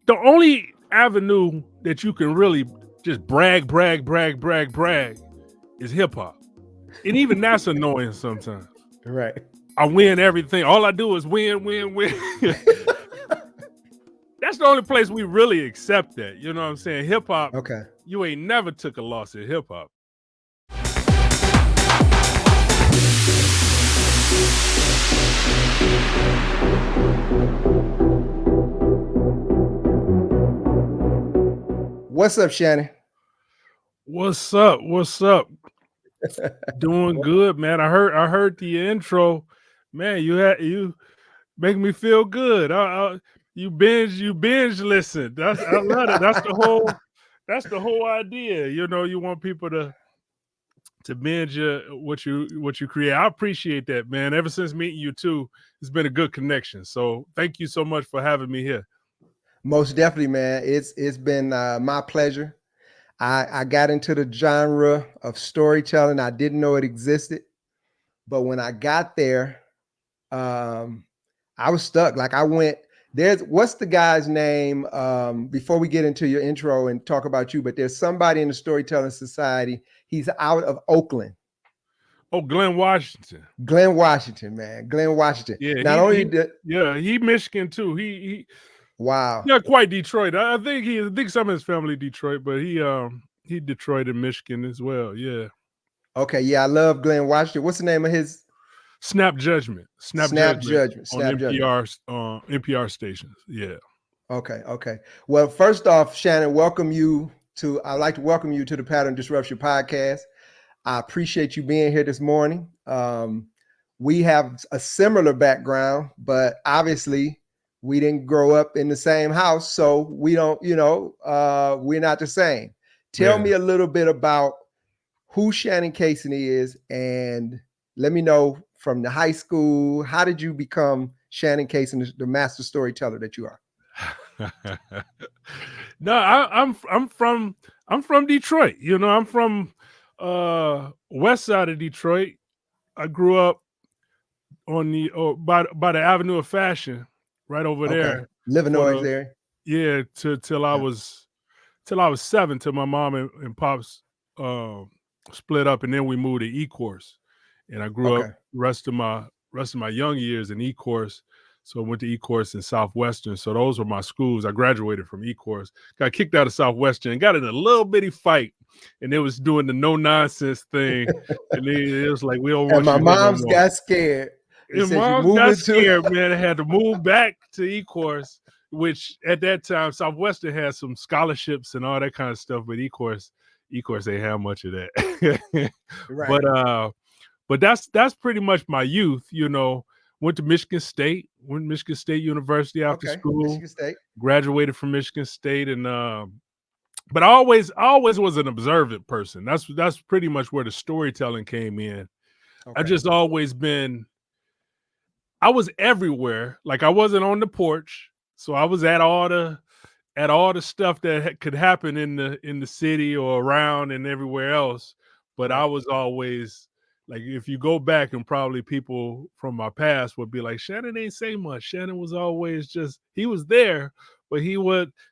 the only avenue that you can really just brag is hip hop. And even that's annoying sometimes. Right. I win everything. All I do is win. That's the only place we really accept that. You know what I'm saying? Hip hop, Okay. you ain't never took a loss at hip hop. What's up, Shannon? What's up? Doing good, man. I heard the intro. Man, you make me feel good. You binge listen. I love it. That's the whole idea. You know, you want people to binge what you create. I appreciate that, man. Ever since meeting you too, it's been a good connection. So thank you so much for having me here. Most definitely, man. It's been my pleasure. I got into the genre of storytelling. I didn't know it existed, but when I got there, I was stuck. Like I went what's the guy's name? Before we get into your intro and talk about you, but there's somebody in the Storytelling Society. He's out of Oakland. Oh, Glenn Washington. Glenn Washington, man. Glenn Washington. Yeah, Not only he Michigan too. He wow. Not quite Detroit. I think some of his family Detroit, but he Detroit and Michigan as well. Yeah. Okay, yeah, I love Glenn Washington. What's the name of his? Snap Judgment. Snap Judgment. On NPR stations. Yeah. Okay. Well, first off, Shannon, I'd like to welcome you to the Pattern Disruption Podcast. I appreciate you being here this morning. We have a similar background, but obviously we didn't grow up in the same house, so we don't, we're not the same. Tell me a little bit about who Shannon Cason is, and let me know from the high school, how did you become Shannon Cason, the master storyteller that you are? No, I'm from Detroit. You know, I'm from west side of Detroit. I grew up on the by the Avenue of Fashion, right over there. Livernois there. Yeah, till I was 7, till my mom and pops split up, and then we moved to E-Course, and I grew up rest of my young years in E-Course. So I went to E-Course in Southwestern. So those were my schools. I graduated from E-Course, got kicked out of Southwestern, and got in a little bitty fight, and it was doing the no nonsense thing, and it was like, we don't want. And my mom's got scared. And mom got scared, man. I had to move back to E-Course, which at that time Southwestern had some scholarships and all that kind of stuff, but E-Course ain't have much of that. Right. But that's pretty much my youth. You know, went to Michigan State University after school. Michigan State. Graduated from Michigan State, and but I always was an observant person. That's pretty much where the storytelling came in. I just always been. I was everywhere. Like I wasn't on the porch, so I was at all the stuff that could happen in the city or around and everywhere else. But I was always like, if you go back, and probably people from my past would be like, Shannon ain't say much. Shannon was always he was there, but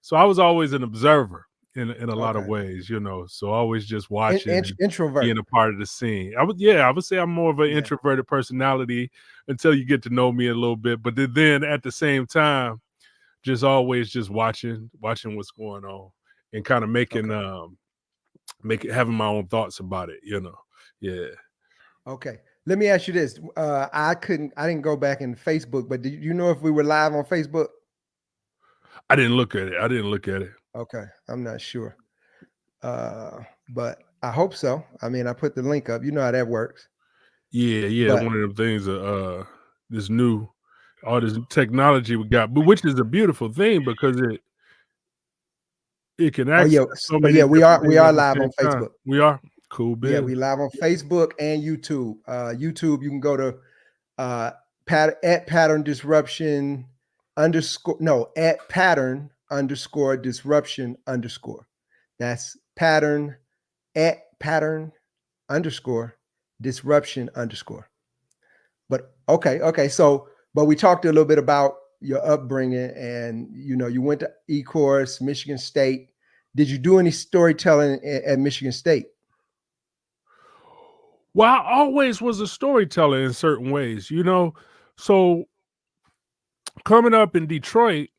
so I was always an observer in a lot of ways, you know. So always just watching, introvert, being a part of the scene. I would say I'm more of an introverted personality until you get to know me a little bit. But then at the same time, just always just watching what's going on, and kind of having my own thoughts about it, you know. Yeah. Okay. Let me ask you this. I didn't go back in Facebook, but did you know if we were live on Facebook? I didn't look at it. Okay. I'm not sure. But I hope so. I mean, I put the link up. You know how that works. Yeah. But one of them things, this new, all this technology we got, but which is a beautiful thing, because it can access so many. We are live on Facebook. We are. Cool, baby. Yeah, we live on Facebook and YouTube. YouTube, you can go to at pattern disruption at pattern _disruption _. That's pattern at pattern _disruption _. But okay. So, but we talked a little bit about your upbringing, and you went to E-course, Michigan State. Did you do any storytelling at Michigan State? Well, I always was a storyteller in certain ways, So coming up in Detroit,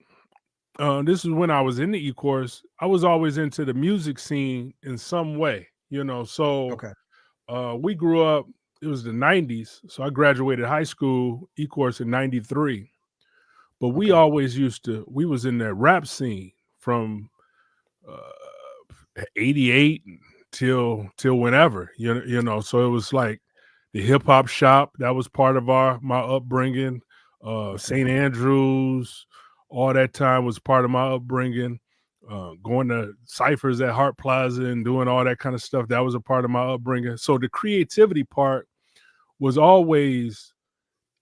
this is when I was in the E-course. I was always into the music scene in some way, So Okay. we grew up. It was the '90s, so I graduated high school E-course in '93. But we Okay. always we was in that rap scene from '88 till whenever, So it was like the hip hop shop that was part of my upbringing. Okay. St. Andrews, all that time was part of my upbringing. Going to ciphers at Hart Plaza and doing all that kind of stuff, that was a part of my upbringing. So the creativity part was always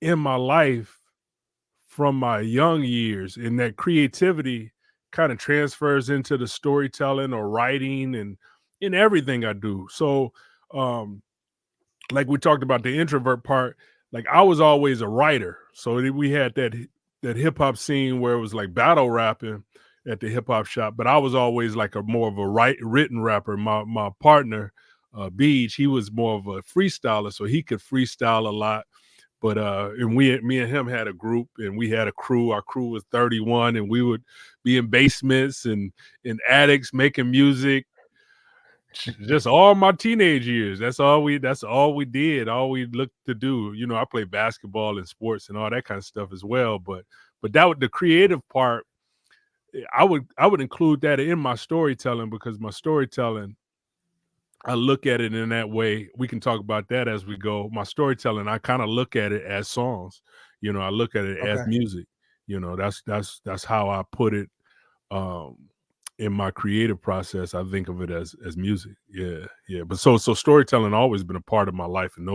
in my life from my young years, and that creativity kind of transfers into the storytelling or writing and in everything I do. So, um, like we talked about the introvert part, like I was always a writer. So we had that hip hop scene where it was like battle rapping at the hip hop shop, but I was always like a more of a written rapper. My partner, Beach, he was more of a freestyler, so he could freestyle a lot. But and me and him had a group, and we had a crew. Our crew was 31, and we would be in basements and in attics making music. Just all my teenage years. That's all we did. All we looked to do. I played basketball and sports and all that kind of stuff as well. But that was the creative part. I would include that in my storytelling, because my storytelling, I look at it in that way. We can talk about that as we go. My storytelling, I kind of look at it as songs. I look at it as Okay. music. That's how I put it. Um, in my creative process, I think of it as music. Yeah, yeah. But so storytelling always been a part of my life, and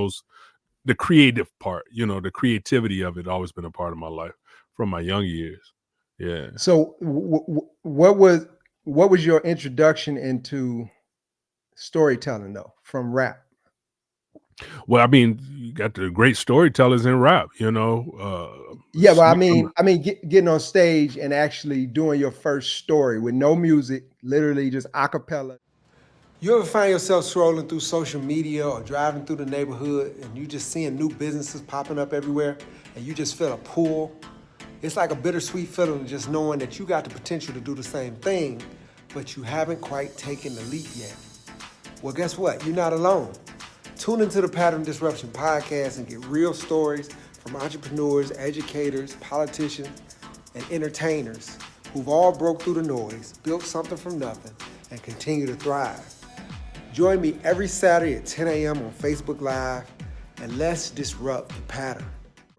the creative part, the creativity of it, always been a part of my life from my young years. Yeah. So what was your introduction into storytelling though, from rap? Well, I mean, you got the great storytellers in rap. Yeah, well, Snoop- getting on stage and actually doing your first story with no music, literally just a cappella. You ever find yourself scrolling through social media or driving through the neighborhood and you just seeing new businesses popping up everywhere and you just feel a pull? It's like a bittersweet feeling just knowing that you got the potential to do the same thing, but you haven't quite taken the leap yet. Well, guess what? You're not alone. Tune into the Pattern Disruption podcast and get real stories from entrepreneurs, educators, politicians, and entertainers who've all broke through the noise, built something from nothing, and continue to thrive. Join me every Saturday at 10 a.m. on Facebook Live, and let's disrupt the pattern.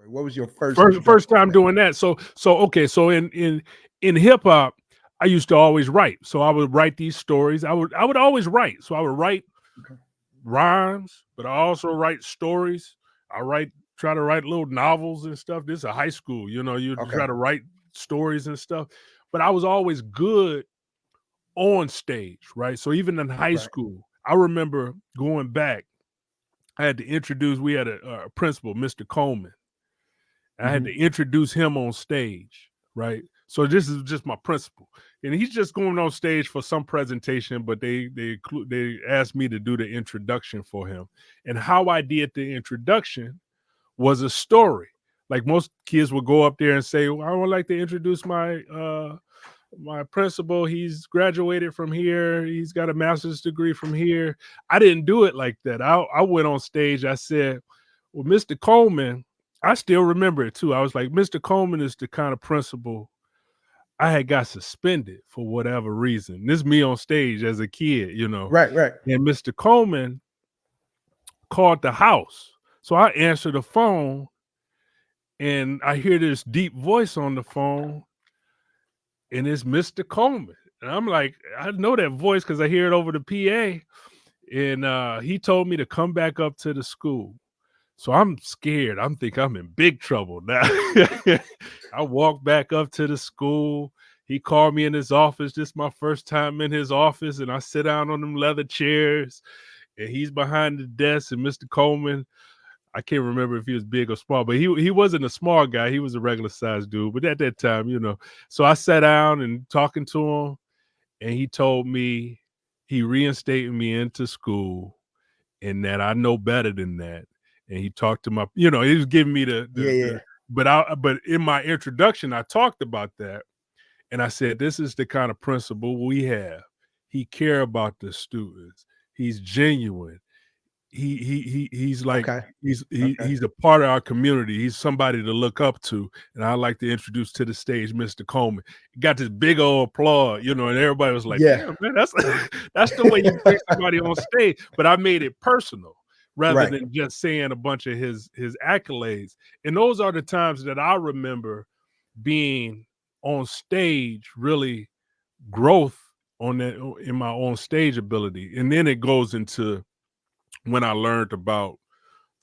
What was your first time doing that? So okay. So in hip hop, I used to always write. So I would write these stories. I would always write. So I would write rhymes, but I also write stories. Try to write little novels and stuff. This is a high school, you try to write stories and stuff. But I was always good on stage, right? So even in high school, I remember going back, I had to introduce, we had a principal, Mr. Coleman. I had to introduce him on stage, right? So this is just my principal, and he's just going on stage for some presentation, but they asked me to do the introduction for him. And how I did the introduction was a story. Like most kids would go up there and say, well, I would like to introduce my principal. He's graduated from here. He's got a master's degree from here. I didn't do it like that. I went on stage. I said, well, Mr. Coleman, I still remember it too. I was like, Mr. Coleman is the kind of principal I had got suspended for whatever reason. This is me on stage as a kid, Right. And Mr. Coleman called the house. So I answered the phone, and I hear this deep voice on the phone, and it's Mr. Coleman. And I'm like, I know that voice because I hear it over the PA. And he told me to come back up to the school. So I'm scared. I'm thinking I'm in big trouble now. I walk back up to the school. He called me in his office. This is my first time in his office. And I sit down on them leather chairs. And he's behind the desk. And Mr. Coleman, I can't remember if he was big or small, but he wasn't a small guy. He was a regular sized dude. But at that time, so I sat down and talking to him, and he told me he reinstated me into school, and that I know better than that. And he talked to he was giving me Yeah. but in my introduction, I talked about that, and I said, this is the kind of principle we have. He care about the students. He's genuine. He's like Okay. he's a part of our community. He's somebody to look up to, and I'd like to introduce to the stage Mr. Coleman. He got this big old applause, and everybody was like, Yeah. "Damn, man, that's that's the way you bring somebody on stage." But I made it personal rather than just saying a bunch of his accolades. And those are the times that I remember being on stage, really growth on that in my own stage ability, and then it goes into when I learned about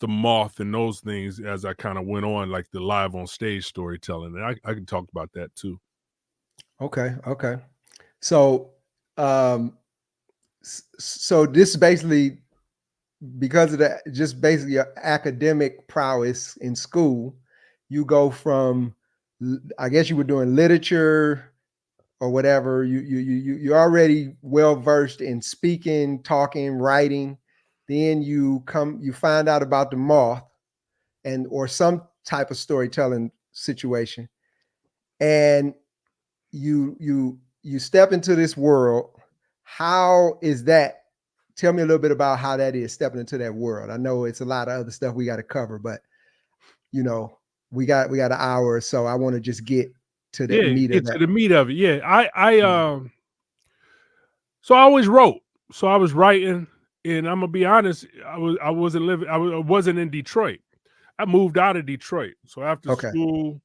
the moth and those things as I kind of went on, like the live on stage storytelling. And I can talk about that too. Okay. So, so this basically, because of that, just basically your academic prowess in school, you go from, I guess you were doing literature or whatever. You're already well versed in speaking, talking, writing. Then you find out about the moth or some type of storytelling situation, and you step into this world. How is that? Tell me a little bit about how that is stepping into that world. I know it's a lot of other stuff we got to cover, but we got an hour or so. I want to just get to the meat of that. To the meat of it. Yeah. So I always wrote. So I was writing, and I'm gonna be honest, I wasn't in Detroit. I moved out of Detroit. So after school,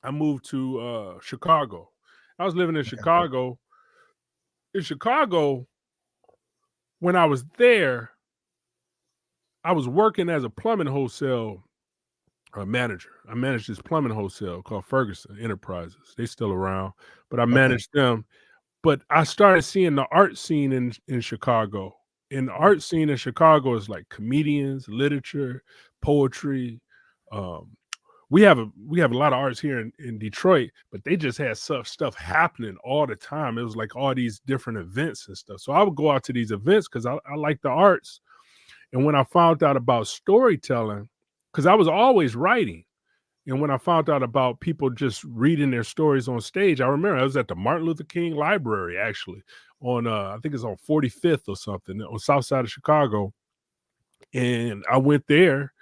I moved to Chicago. I was living in Chicago. In Chicago, when I was there, I was working as a plumbing wholesale manager. I managed this plumbing wholesale called Ferguson Enterprises. They still around, but I managed them. But I started seeing the art scene in Chicago. And the art scene in Chicago is like comedians, literature, poetry. We have a lot of arts here in Detroit, but they just had stuff happening all the time. It was like all these different events and stuff. So I would go out to these events because I like the arts. And when I found out about storytelling, because I was always writing, and when I found out about people just reading their stories on stage, I remember I was at the Martin Luther King Library, actually, on I think it's on 45th or something, on South Side of Chicago. And I went there,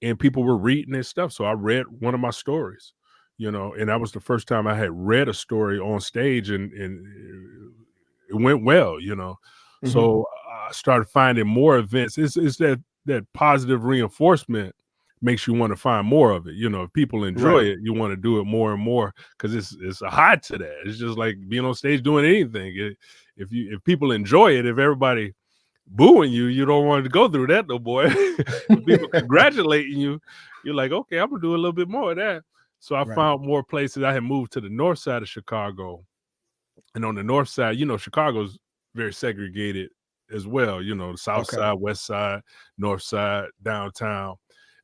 and people were reading their stuff. So I read one of my stories, and that was the first time I had read a story on stage, and it went well, Mm-hmm. So I started finding more events. It's that positive reinforcement makes you want to find more of it. If people enjoy it, you want to do it more and more, because it's a high to that. It's just like being on stage doing anything. If people enjoy it, if everybody booing you, you don't want to go through that, no boy. If people congratulating you, you're like, okay, I'm gonna do a little bit more of that. So I found more places. I had moved to the north side of Chicago, and on the north side, Chicago's very segregated as well. The south side, west side, north side, downtown.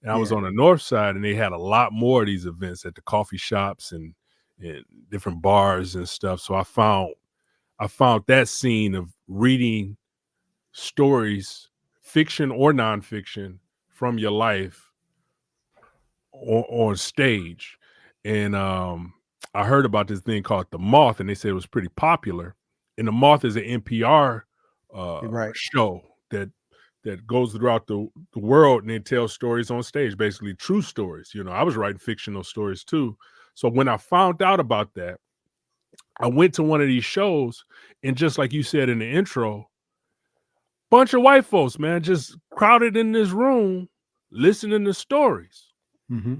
And I was on the north side, and they had a lot more of these events at the coffee shops and different bars and stuff. So I found that scene of reading stories, fiction or nonfiction, from your life on stage. And I heard about this thing called The Moth, and they said it was pretty popular. And The Moth is an NPR show that goes throughout the world, and it tells stories on stage, basically true stories. I was writing fictional stories too. So when I found out about that, I went to one of these shows, and just like you said in the intro, bunch of white folks, man, just crowded in this room listening to stories. Mm-hmm.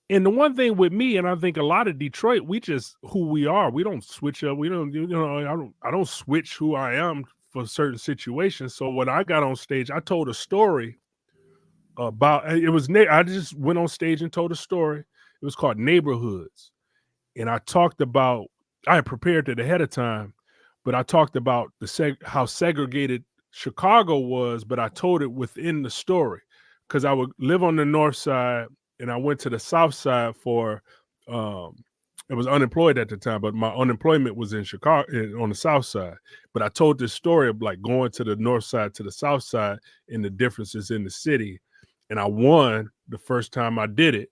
And the one thing with me, and I think a lot of Detroit, we just who we are. We don't switch up. We don't, I don't switch who I am for certain situations. So when I got on stage, I told a story about I just went on stage and told a story. It was called Neighborhoods. And I talked about, I had prepared it ahead of time, but I talked about how segregated Chicago was, but I told it within the story, because I would live on the north side and I went to the south side for I was unemployed at the time, but my unemployment was in Chicago on the south side. But I told this story of like going to the north side to the south side and the differences in the city. And I won the first time I did it.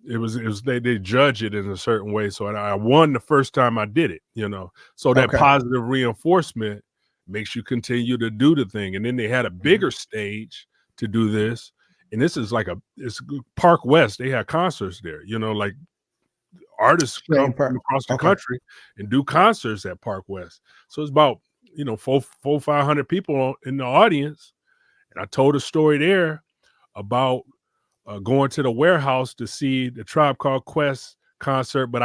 It was they judge it in a certain way. So I won the first time I did it, you know. So that Okay. positive reinforcement makes you continue to do the thing. And then they had a bigger stage to do this. And this is like it's Park West. They had concerts there, you know, like artists come from across the country and do concerts at Park West. So it's about, you know, 500 people in the audience. And I told a story there about going to the warehouse to see the Tribe Called Quest concert, but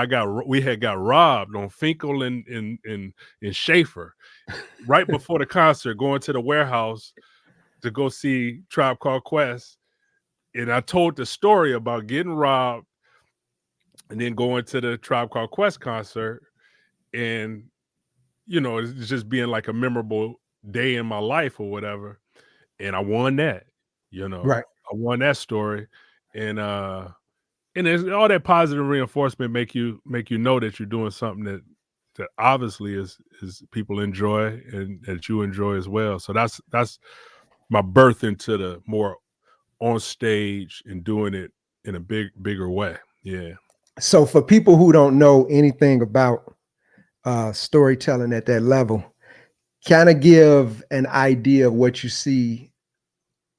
we had got robbed on Finkel and Schaefer right before the concert, going to the warehouse to go see Tribe Called Quest. And I told the story about getting robbed and then going to the Tribe Called Quest concert, and you know, it's just being like a memorable day in my life or whatever. And I won that, you know, Right. I won that story, and there's all that positive reinforcement make you know that you're doing something that obviously is people enjoy and that you enjoy as well. So that's my birth into the more on stage and doing it in a bigger way. Yeah. So for people who don't know anything about storytelling at that level, kind of give an idea of what you see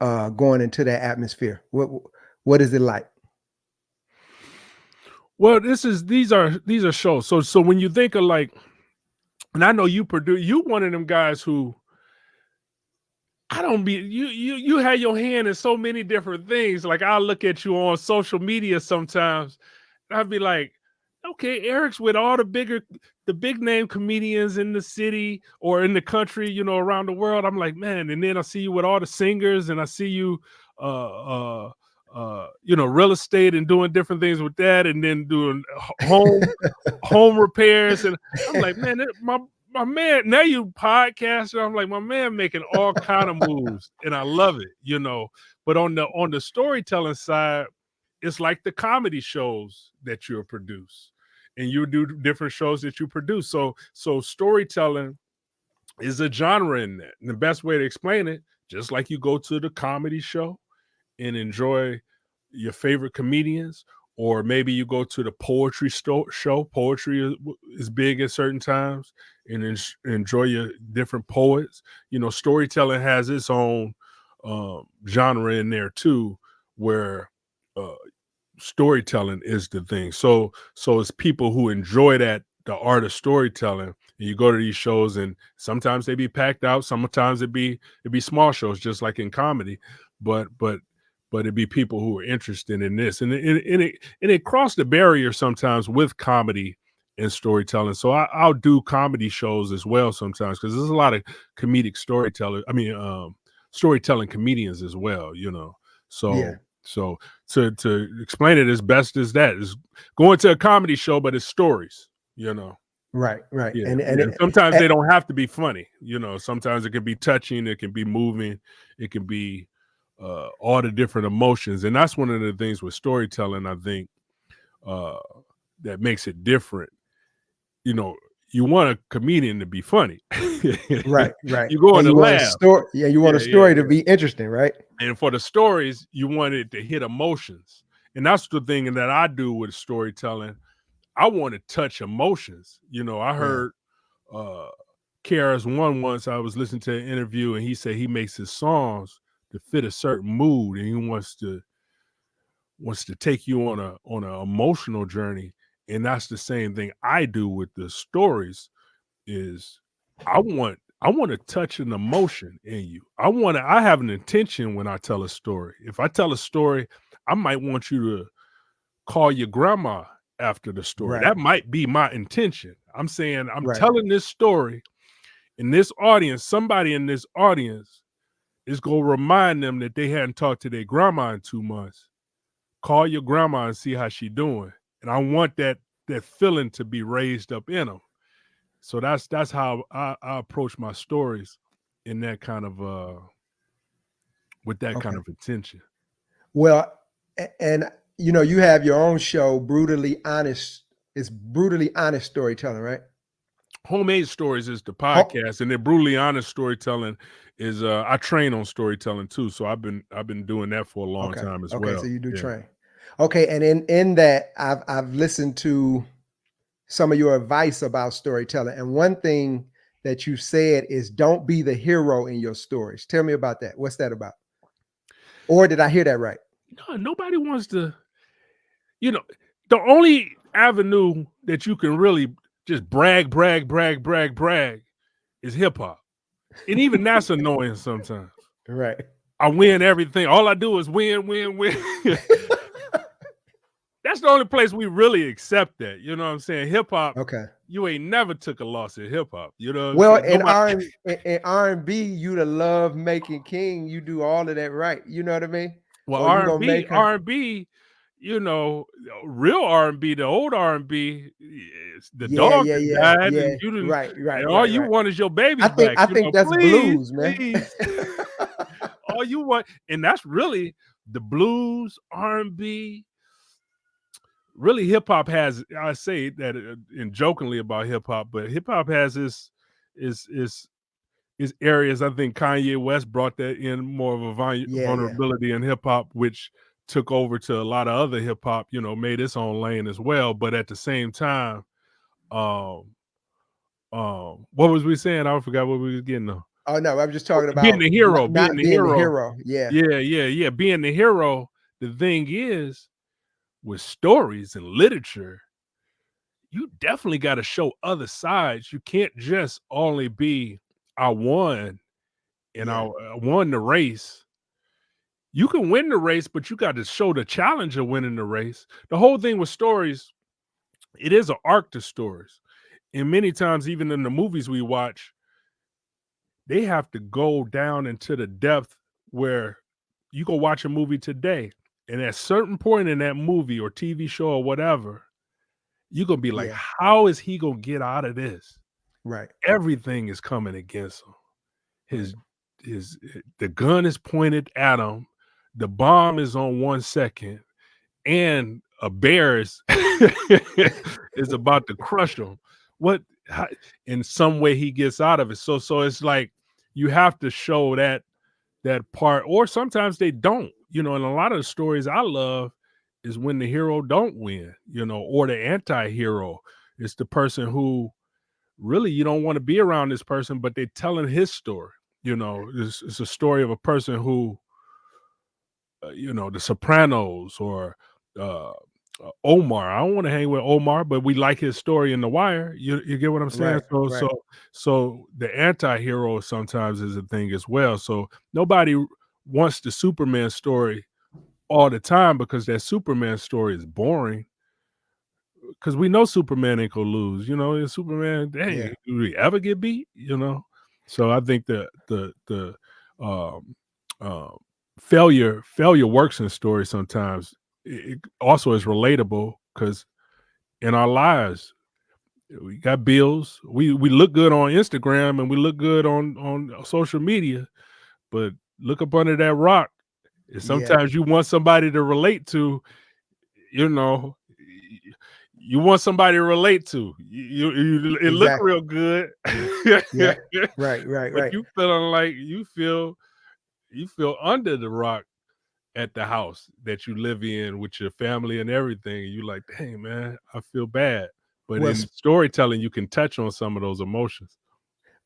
going into that atmosphere. What is it like? Well, these are shows. So when you think of like, and I know you one of them guys who I don't be you have your hand in so many different things. Like I'll look at you on social media sometimes, and I'd be like, okay, Eric's with all the big name comedians in the city or in the country, you know, around the world. I'm like, man, and then I see you with all the singers, and I see you you know, real estate and doing different things with that, and then doing home repairs. And I'm like, man, my man, now you podcaster. I'm like, my man making all kind of moves, and I love it, you know. But on the storytelling side, it's like the comedy shows that you produce, and you do different shows that you produce. So storytelling is a genre in that. And the best way to explain it, just like you go to the comedy show and enjoy your favorite comedians, or maybe you go to the poetry show. Poetry is big at certain times, and enjoy your different poets. You know, storytelling has its own genre in there too, where storytelling is the thing. So it's people who enjoy the art of storytelling. And you go to these shows, and sometimes they be packed out. Sometimes it'd be small shows, just like in comedy. But it'd be people who are interested in this, and it crossed the barrier sometimes with comedy and storytelling. So I'll do comedy shows as well sometimes, because there's a lot of comedic storytellers. I mean, storytelling comedians as well. You know, Yeah. so to explain it as best as that is going to a comedy show, but it's stories. You know. Right. Yeah, And sometimes they don't have to be funny. You know, sometimes it can be touching, it can be moving, it can be all the different emotions. And that's one of the things with storytelling, I think, that makes it different. You know, you want a comedian to be funny. right. You go in to you want a laugh. story. Yeah, you want a story to be interesting, right? And for the stories, you want it to hit emotions. And that's the thing that I do with storytelling. I want to touch emotions. You know, I heard KRS One once. I was listening to an interview, and he said he makes his songs to fit a certain mood, and he wants to take you on an emotional journey. And that's the same thing I do with the stories. Is I want to touch an emotion in you. I have an intention when I tell a story. If I tell a story, I might want you to call your grandma after the story. Right. That might be my intention. I'm saying I'm Right. telling this story, in this audience, somebody in this audience is going to remind them that they hadn't talked to their grandma in 2 months. Call your grandma and see how she doing. And I want that feeling to be raised up in them. So that's how I approach my stories, in that kind of with that kind of intention. Well, and you know, you have your own show, Brutally Honest. It's Brutally Honest Storytelling, right? Homemade Stories is the Ho- podcast, and then Brutally Honest Storytelling is I train on storytelling too. So I've been doing that for a long okay. time as Okay. So well. you do Yeah. train. Okay. And in that, I've listened to some of your advice about storytelling. And one thing that you said is don't be the hero in your stories. Tell me about that. What's that about? Or did I hear that right? No, nobody wants to, you know, the only avenue that you can really just brag is hip hop. And even that's annoying sometimes. Right. I win everything. All I do is win, win, win. That's the only place we really accept that. You know what I'm saying? Hip hop, Okay. you ain't never took a loss in hip hop. You know what I'm Well, saying? Nobody. In R&B, you the love making king. You do all of that right. You know what I mean? Well, Or you gonna R&B, make her? R&B, you know, real R&B, the old R&B, the Yeah, dog yeah, that yeah, died, yeah. and you didn't, Right, right, and all right, you right. want is your babies back. I You think know, that's please, blues, man. please. All you want, and that's really the blues, R&B. Really, hip hop has. I say that in jokingly about hip hop, but hip hop has this is is is areas. I think Kanye West brought that in more of a Yeah, yeah, vulnerability in hip hop, which took over to a lot of other hip hop. You know, made its own lane as well. But at the same time, um, what was we saying? I forgot what we was getting on. Oh no, I'm just talking Being about the hero, being not the being the hero. hero. Yeah, Yeah, yeah, yeah. Being the hero. The thing is, with stories and literature, you definitely got to show other sides. You can't just only be I won and I yeah, won the race. You can win the race, but you got to show the challenge of winning the race. The whole thing with stories, it is an arc to stories. And many times, even in the movies we watch, they have to go down into the depth where you go watch a movie today. And at a certain point in that movie or TV show or whatever, you're gonna be like, yeah. how is he gonna get out of this? Right, Everything is coming against him. right. His the gun is pointed at him. The bomb is on 1 second, and a bear is is about to crush him. What how, in some way he gets out of it. So it's like you have to show that part, or sometimes they don't. You know, and a lot of the stories I love is when the hero don't win. You know, or the anti-hero. It's the person who really you don't want to be around this person, but they're telling his story. You know, it's a story of a person who, you know, The Sopranos or uh, Omar. I don't want to hang with Omar, but we like his story in The Wire. You get what I'm saying? Right, So right. so the anti-hero sometimes is a thing as well. So nobody wants the Superman story all the time because that Superman story is boring. Because we know Superman ain't gonna lose. You know, and Superman, Yeah. dang, do we ever get beat? You know, so I think the um, uh, failure works in stories sometimes. It also is relatable because in our lives we got bills. We look good on Instagram and we look good on social media, but look up under that rock. And Yeah. sometimes you want somebody to relate to, you know, you want somebody to relate to. It look Exactly. real good, Yeah. Right, right, but right. you feeling like you feel under the rock at the house that you live in with your family and everything. And you like, dang man, I feel bad. But Well, in storytelling, you can touch on some of those emotions.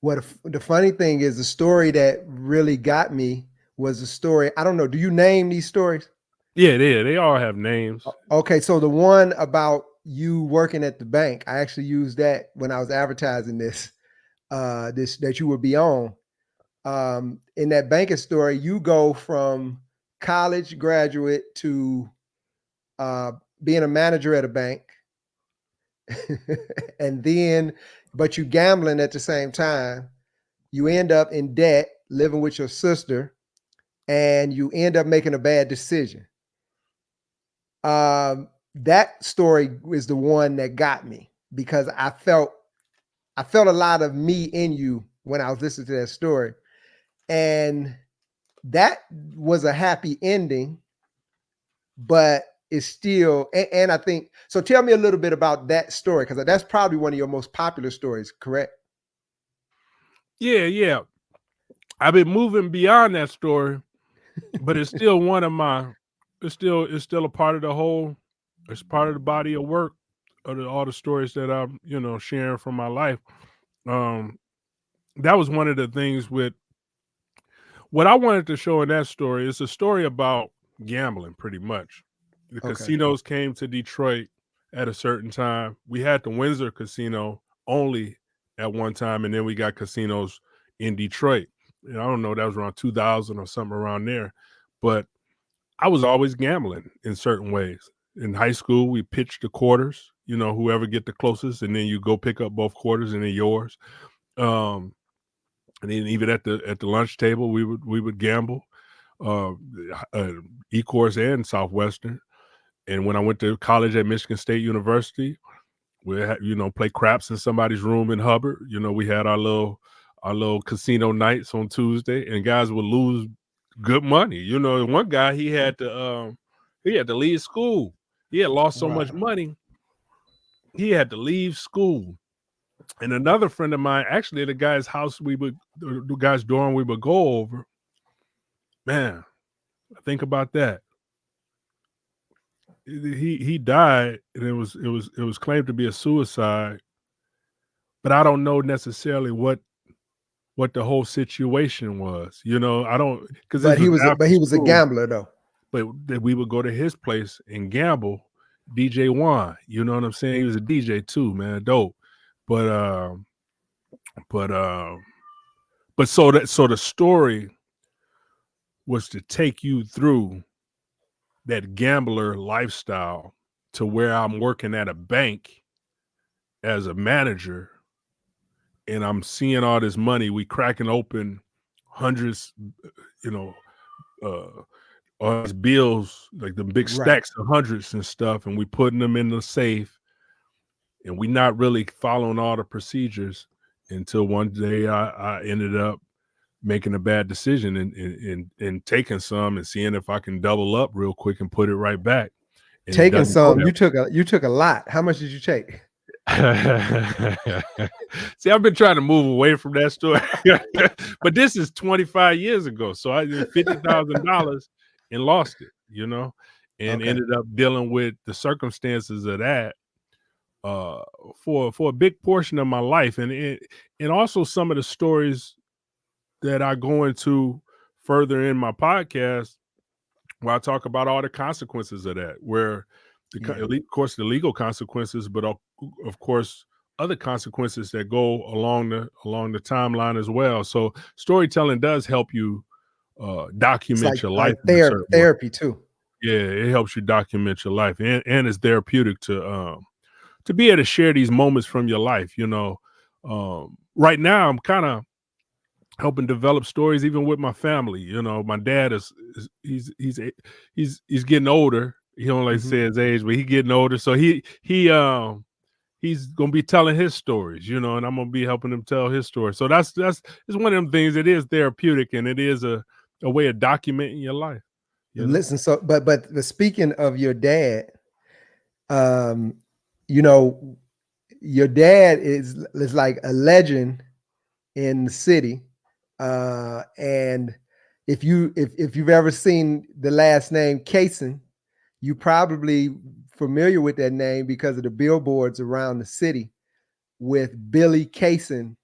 the funny thing is the story that really got me was the story. I don't know. Do you name these stories? Yeah, they all have names. Okay, so the one about you working at the bank, I actually used that when I was advertising this, this that you would be on. In that banking story, you go from college graduate to uh, being a manager at a bank, and then, but you gambling at the same time. You end up in debt, living with your sister, and you end up making a bad decision. That story is the one that got me because I felt a lot of me in you when I was listening to that story. And that was a happy ending, but it's still, and I think so. Tell me a little bit about that story, because that's probably one of your most popular stories, correct? Yeah. I've been moving beyond that story, but it's still one of my. It's still a part of the whole. It's part of the body of work of all the stories that I'm sharing from my life. Um, that was one of the things with what I wanted to show in that story. It's a story about gambling, pretty much. The Okay. casinos came to Detroit at a certain time. We had the Windsor Casino only at one time, and then we got casinos in Detroit. And I don't know, that was around 2000 or something around there. But I was always gambling in certain ways. In high school, we pitched the quarters, whoever get the closest, and then you go pick up both quarters and they're yours. Um, and then even at the lunch table, we would gamble, uh, E-course and Southwestern. And when I went to college at Michigan State University, we had, play craps in somebody's room in Hubbard. We had our little casino nights on Tuesday, and guys would lose good money. One guy he had to leave school. He had lost so much Wow. money, he had to leave school. And another friend of mine, actually, at the guy's house, the guy's dorm, we would go over. Man, think about that. He died, and it was claimed to be a suicide, but I don't know necessarily what the whole situation was. I don't, because this But was after he was a school, gambler though. but that we would go to his place and gamble. DJ Juan, you know what I'm saying? He was a DJ too, man, dope. But but uh, but so the story was to take you through that gambler lifestyle to where I'm working at a bank as a manager, and I'm seeing all this money. We cracking open hundreds, you know, uh, all these bills, like the big Right. stacks of hundreds and stuff, and we putting them in the safe, and we not really following all the procedures until one day I ended up making a bad decision and taking some and seeing if I can double up real quick and put it right back. And it Taking doesn't go some, that you took a lot. How much did you take? See, I've been trying to move away from that story, but this is 25 years ago. So I did $50,000 and lost it, and Okay. ended up dealing with the circumstances of that uh, for a big portion of my life, and also some of the stories that I go into further in my podcast, where I talk about all the consequences of that, where Yeah. of course, the legal consequences, but of course, other consequences that go along the timeline as well. So storytelling does help you It's document your life like in a certain way. therapy too. Yeah, it helps you document your life, and it's therapeutic to be able to share these moments from your life. Right now, I'm kind of helping develop stories even with my family. My dad is he's getting older. He don't like to Mhm. say his age, but he getting older. So he's gonna be telling his stories, and I'm gonna be helping him tell his story. So that's it's one of them things. It is therapeutic, and it is a way of documenting your life. Listen, so but speaking of your dad, um, you know, your dad is like a legend in the city. And if you've ever seen the last name Cason, you probably familiar with that name because of the billboards around the city with Billy Cason.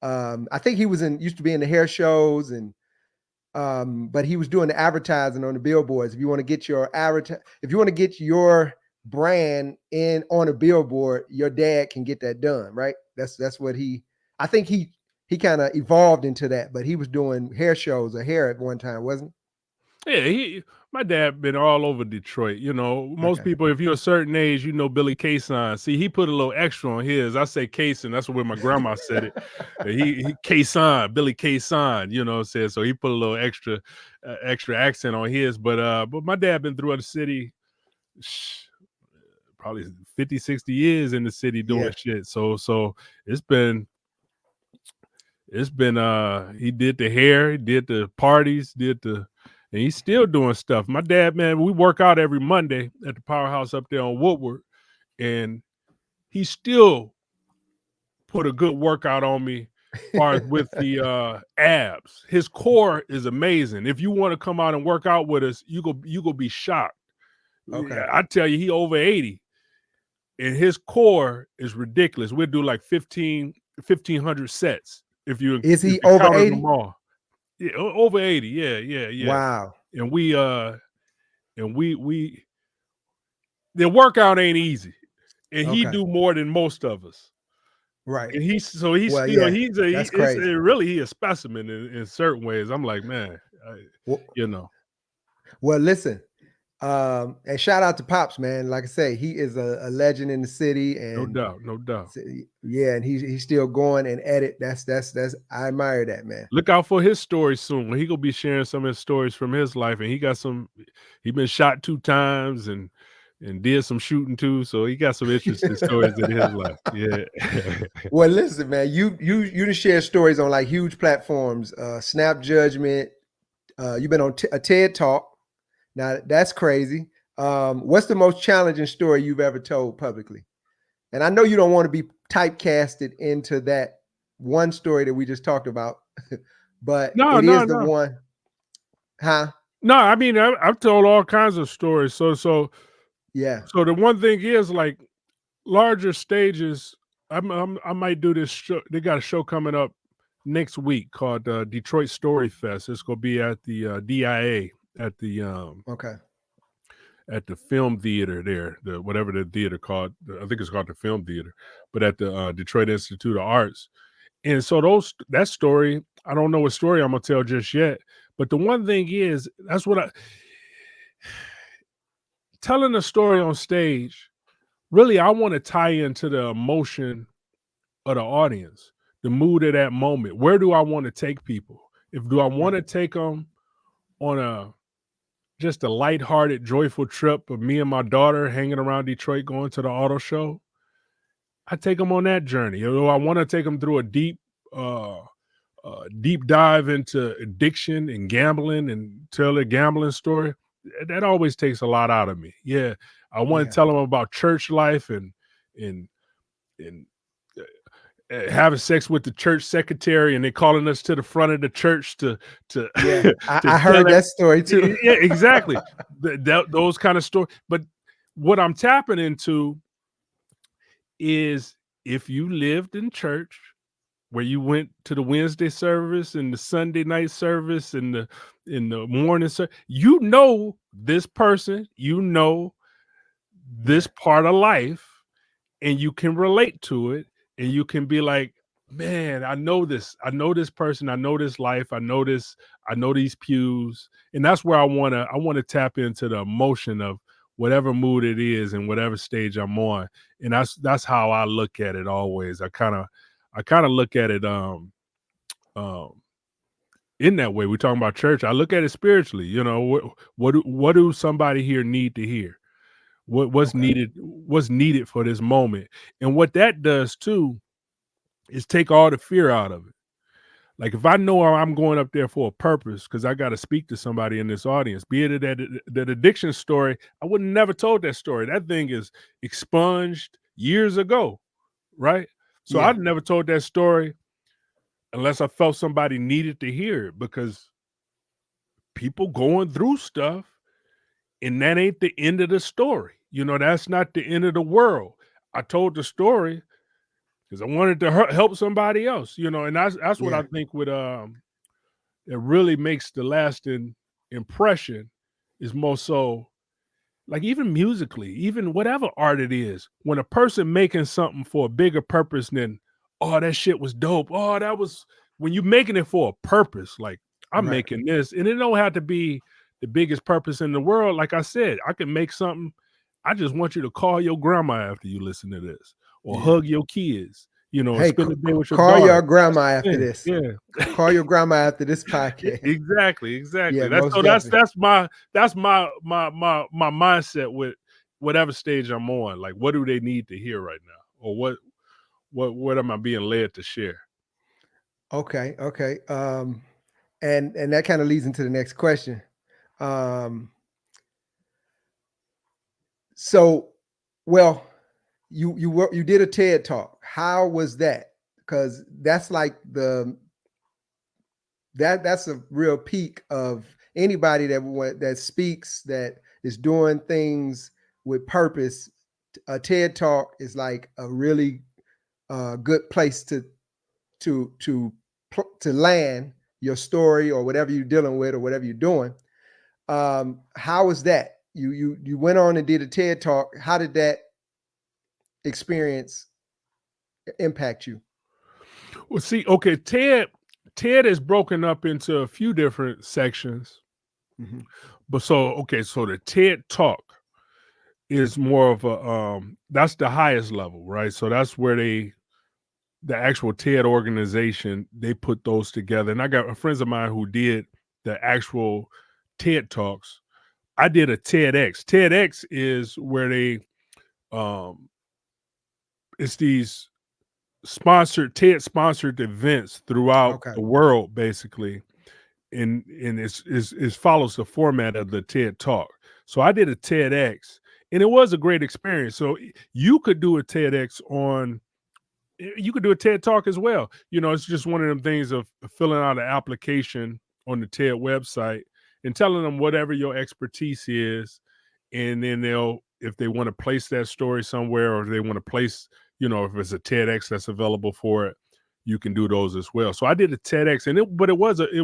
I think he used to be in the hair shows, and but he was doing the advertising on the billboards. If you want to get if you want to get your brand in on a billboard, your dad can get that done, right? That's what I think he kind of evolved into that, but he was doing hair shows or hair at one time, wasn't Yeah, my dad been all over Detroit. he? Most Okay. people, if you're a certain age, Billy Cason. See, he put a little extra on his. I say Cason. That's the way my grandma said it. He Cason, Billy Cason. Said so. He put a little extra accent on his. But my dad been throughout the city, probably 50, 60 years in the city doing Yeah. shit. So it's been he did the hair, he did the parties, did the and he's still doing stuff. My dad, man, we work out every Monday at the Powerhouse up there on Woodward, and he still put a good workout on me as far as with the abs. His core is amazing. If you want to come out and work out with us, you go be shocked. Okay. I tell you, he over 80, and his core is ridiculous. We'll do like 1,500 sets if you Is he over counted 80? them all. Yeah, over 80. Yeah. Wow. And we the workout ain't easy, and he Okay. do more than most of us. Right. And he's Well, yeah, that's it's crazy. really he a specimen in certain ways. I'm like, man, you know. Well, listen, and shout out to Pops, man. Like I say, he is a legend in the city, No and doubt, no doubt. yeah, and he's still going and at it. That's I admire that, man. Look out for his stories soon. He gonna be sharing some of his stories from his life, and he been shot 2 times and did some shooting too. So he got some interesting stories in his life. Yeah. Well, listen, man, you done share stories on like huge platforms, Snap Judgment. You've been on a TED Talk. Now that's crazy. What's the most challenging story you've ever told publicly? And I know you don't want to be typecasted into that one story that we just talked about, but it is the one. Huh? No, I mean I've told all kinds of stories. So Yeah. So the one thing is, like, larger stages. I might do this show. They got a show coming up next week called Detroit Story Fest. It's gonna be at the DIA Okay. at the film theater there, whatever the theater called. I think it's called the Film Theater, but at the Detroit Institute of Arts. And so that story, I don't know what story I'm gonna tell just yet. But the one thing is, that's what telling a story on stage. Really, I want to tie into the emotion of the audience, the mood of that moment. Where do I want to take people? Do I want to take them on just a lighthearted, joyful trip of me and my daughter hanging around Detroit, going to the auto show? I take them on that journey. I want to take them through a deep dive into addiction and gambling and tell a gambling story. That always takes a lot out of me. Yeah, I want to tell them about church life and and having sex with the church secretary, and they calling us to the front of the church to Yeah, I heard that story too. Yeah, exactly. Those kind of stories. But what I'm tapping into is, if you lived in church where you went to the Wednesday service and the Sunday night service and the morning service, this person, this part of life, and you can relate to it, and you can be like, man, I know this person, I know this life, I know these pews. And that's where I want to tap into the emotion of whatever mood it is and whatever stage I'm on. And that's how I look at it always. I kind of look at it in that way. We're talking about church. I look at it spiritually. What do somebody here need to hear? What's needed for this moment? And what that does too is take all the fear out of it. Like, if I know I'm going up there for a purpose, because I got to speak to somebody in this audience, be it that addiction story, I would have never told that story. That thing is expunged years ago, right? So I'd never told that story unless I felt somebody needed to hear it, because people going through stuff, and that ain't the end of the story. That's not the end of the world. I told the story because I wanted to help somebody else, and that's what I think that really makes the lasting impression, is more so, like, even musically, even whatever art it is, when a person making something for a bigger purpose than, oh, that shit was dope. Oh, that was, when you're making it for a purpose, like, I'm making this, and it don't have to be the biggest purpose in the world. Like I said, I can make something. I just want you to call your grandma after you listen to this, or hug your kids, Hey, spend the day with your call daughter. your grandma after this. Yeah. Call your grandma after this podcast. Exactly. Yeah, That's my mindset with whatever stage I'm on. Like, what do they need to hear right now, or what am I being led to share? Okay. And that kind of leads into the next question. Um, so, well, you did a TED talk. How was that? Because that's like that's a real peak of anybody that speaks, that is doing things with purpose. A TED talk is like a really good place to to to land your story or whatever you're dealing with or whatever you're doing. How was that? You went on and did a TED talk. How did that experience impact you? Well, see, okay, TED is broken up into a few different sections. Mhm. But so okay, so the TED Talk is more of a that's the highest level, right? So that's where the actual TED organization, they put those together. And I got friends of mine who did the actual TED Talks. I did a TEDx. TEDx is where um it's these TED sponsored events throughout Okay. the world, basically. And it follows the format of the TED Talk. So I did a TEDx, and it was a great experience. So you could do a TEDx on you could do a TED Talk as well. You know, it's just one of them things of filling out an application on the TED website and telling them whatever your expertise is, and then they'll, if they want to place that story somewhere, or if they want to place, you know, if it's a TEDx that's available for it, you can do those as well. So I did a TEDx, and it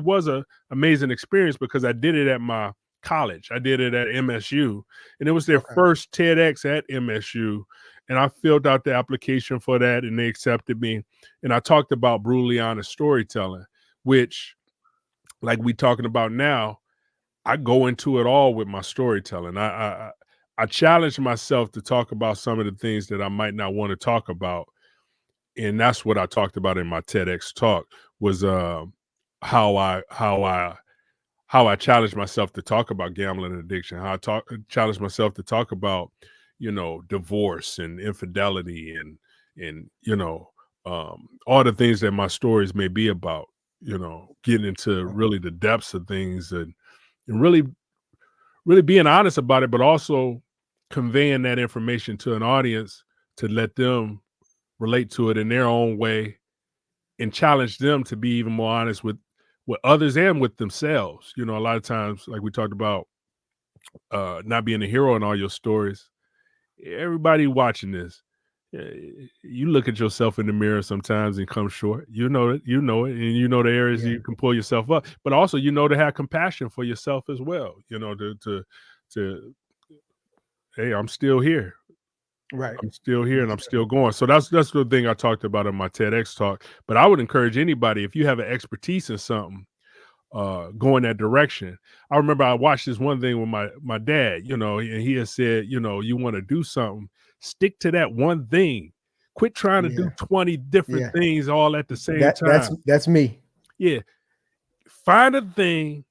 was a amazing experience because I did it at my college. I did it at MSU, and it was their Okay. first TEDx at MSU, and I filled out the application for that, and they accepted me. And I talked about brutally honest storytelling, which, like we talking about now, I go into it all with my storytelling. I challenge myself to talk about some of the things that I might not want to talk about, and that's what I talked about in my TEDx talk was how I how I how I challenged myself to talk about gambling and addiction, how I challenged myself to talk about, you know, divorce and infidelity and you know, all the things that my stories may be about, you know, getting into Okay. really the depths of things and really being honest about it, but also conveying that information to an audience to let them relate to it in their own way and challenge them to be even more honest with others and with themselves. You know, a lot of times, like we talked about, not being a hero in all your stories. Everybody watching this, you look at yourself in the mirror sometimes and come short. You know it, and you know the areas Yeah. you can pull yourself up. But also, you know, to have compassion for yourself as well. You know, to hey, I'm still here. Right. I'm still here and That's I'm true. still going. So that's the thing I talked about in my TEDx talk. But I would encourage anybody, if you have an expertise in something, go in that direction. I remember I watched this one thing with my dad, you know, and he has said, you know, you want to do something, stick to that one thing. Quit trying to do Yeah. 20 different Yeah. things all at the same That that's time. that's me. Yeah. Find a thing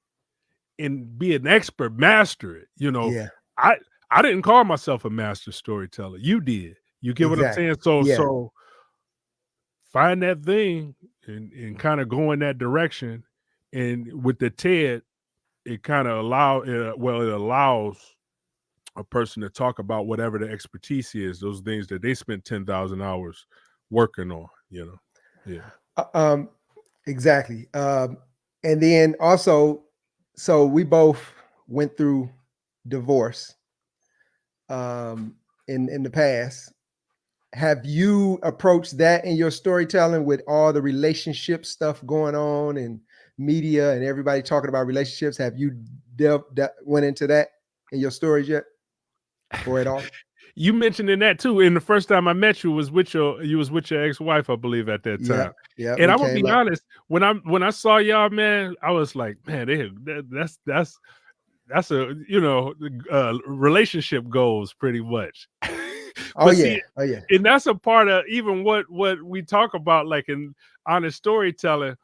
and be an expert, master it. You know, Yeah. I I didn't call myself a master storyteller. You did. You get what I'm Exactly. saying? So Yeah. find that thing and kind of go in that direction. And with the TED, it kind of it allows a person to talk about whatever the expertise is, those things that they spent 10,000 hours working on, you know. Yeah. Uh, Um, exactly. And then also, so we both went through divorce in the past. Have you approached that in your storytelling with all the relationship stuff going on and media and everybody talking about relationships? Have you went into that in your stories yet, or at all? You mentioned in that too. And the first time I met you was with your ex-wife, I believe, at that Yeah, time. yeah, And we I'm gonna came be up. honest, when I saw y'all, man, I was like, man, that's a, you know, relationship goals pretty much. Oh But yeah, see, oh yeah, and that's a part of even what we talk about, like in honest storytelling.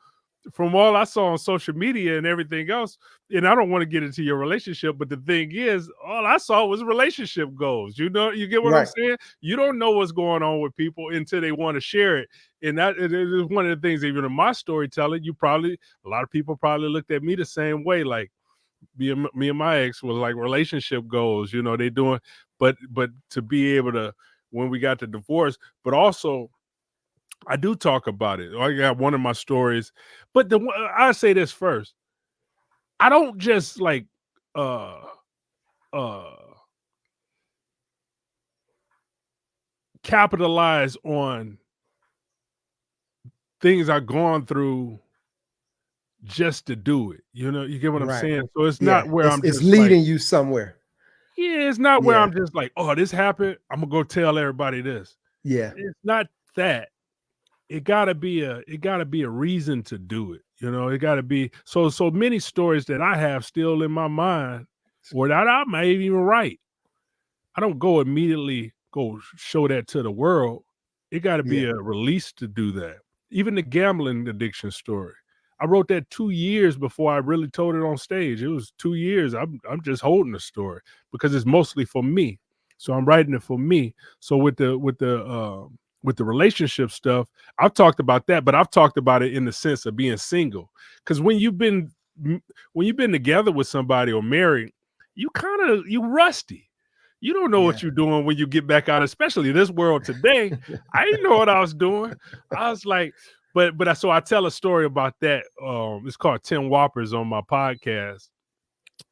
From all I saw on social media and everything else, and I don't want to get into your relationship, but the thing is, all I saw was relationship goals. You know, you get what I'm right. saying? You don't know what's going on with people until they want to share it. And that it is one of the things, even in my storytelling, a lot of people probably looked at me the same way, like, me and my ex was like relationship goals, they doing, but to be able to, when we got the divorce, but also I do talk about it. I got one of my stories, but I say this first. I don't just like uh uh capitalize on things I've gone through just to do it. You get what I'm Right. saying? So it's Yeah. not where I'm It's just like, leading you somewhere. yeah, it's not where Yeah. I'm just like, oh, this happened, I'm gonna go tell everybody this. Yeah. It's not that. It gotta be a reason to do it. It gotta be so many stories that I have still in my mind, or that I might even write. I don't go immediately go show that to the world. It got to be Yeah. a release to do that. Even the gambling addiction story. I wrote that 2 years before I really told it on stage. It was 2 years. I'm just holding the story because it's mostly for me. So I'm writing it for me. So with the relationship stuff, I've talked about that, but I've talked about it in the sense of being single. Because when you've been together with somebody or married, you rusty. You don't know Yeah. what you're doing when you get back out, especially this world today. I didn't know what I was doing. I was like, so I tell a story about that. It's called 10 Whoppers on my podcast,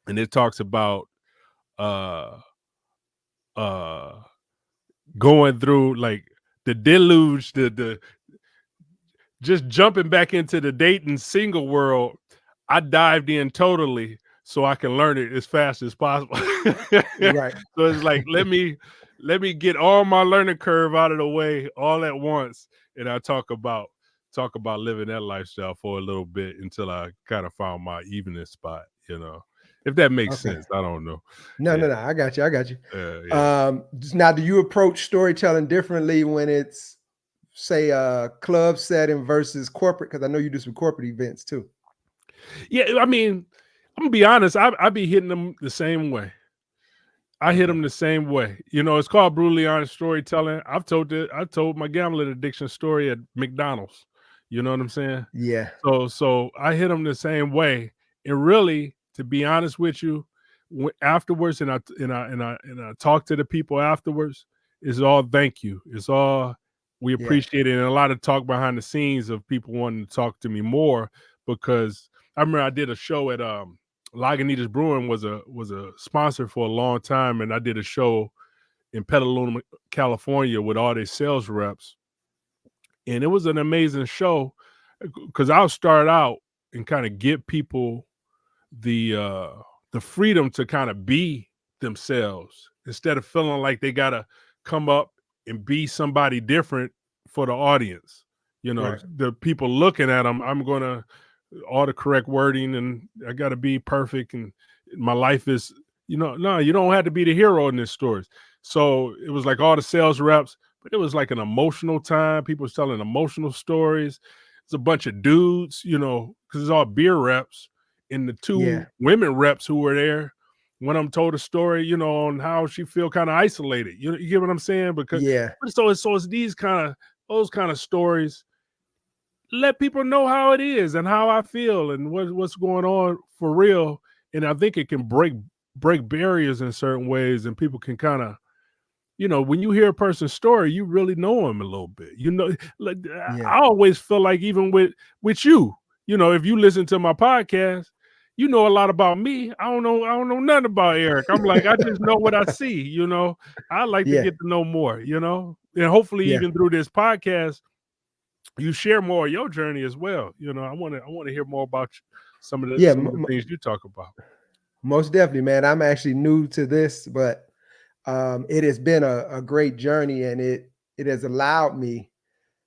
and it talks about uh uh going through like the deluge, the just jumping back into the dating single world. I dived in totally so I can learn it as fast as possible. Right. So it's like, let me get all my learning curve out of the way all at once, and I talk about living that lifestyle for a little bit until I kind of found my evening spot. If that makes Okay. sense. I don't know. No, Yeah, no, no. I got you. I got you. yeah. Now, do you approach storytelling differently when it's, say, a club setting versus corporate? Because I know you do some corporate events too. Yeah, I mean, I'm gonna be honest. I be hitting them the same way. I hit Okay. them the same way. It's called brutally honest storytelling. I told my gambling addiction story at McDonald's. You know what I'm saying? Yeah. So I hit them the same way. And really, to be honest with you, afterwards, and I talk to the people afterwards. It's all thank you. It's all we Yeah. appreciate it, and a lot of talk behind the scenes of people wanting to talk to me more because I remember I did a show at Lagunitas Brewing was a sponsor for a long time, and I did a show in Petaluma, California, with all their sales reps, and it was an amazing show because I'll start out and kind of give people the uh, the freedom to kind of be themselves instead of feeling like they gotta come up and be somebody different for the audience. Right. The people looking at them, I'm gonna all the correct wording, and I got to be perfect, and my life is, no, you don't have to be the hero in this stories. So it was like all the sales reps, but it was like an emotional time. People was telling emotional stories. It's a bunch of dudes, because it's all beer reps, and the Yeah. two women reps who were there. One of them told a story, on how she feel kind of isolated. You get what I'm saying? Because Yeah. so it's those kind of stories. Let people know how it is and how I feel and what's going on for real. And I think it can break barriers in certain ways, and people can kind of, when you hear a person's story, you really know them a little bit. Like Yeah. I always feel like even with you, if you listen to my podcast, you know a lot about me. I don't know nothing about Eric. I'm like, I just know what I see. I like to Yeah. get to know more. And hopefully Yeah. even through this podcast you share more of your journey as well. I want to hear more about Yeah. some of the things you talk about. Most definitely, man. I'm actually new to this, but it has been a great journey, and it has allowed me,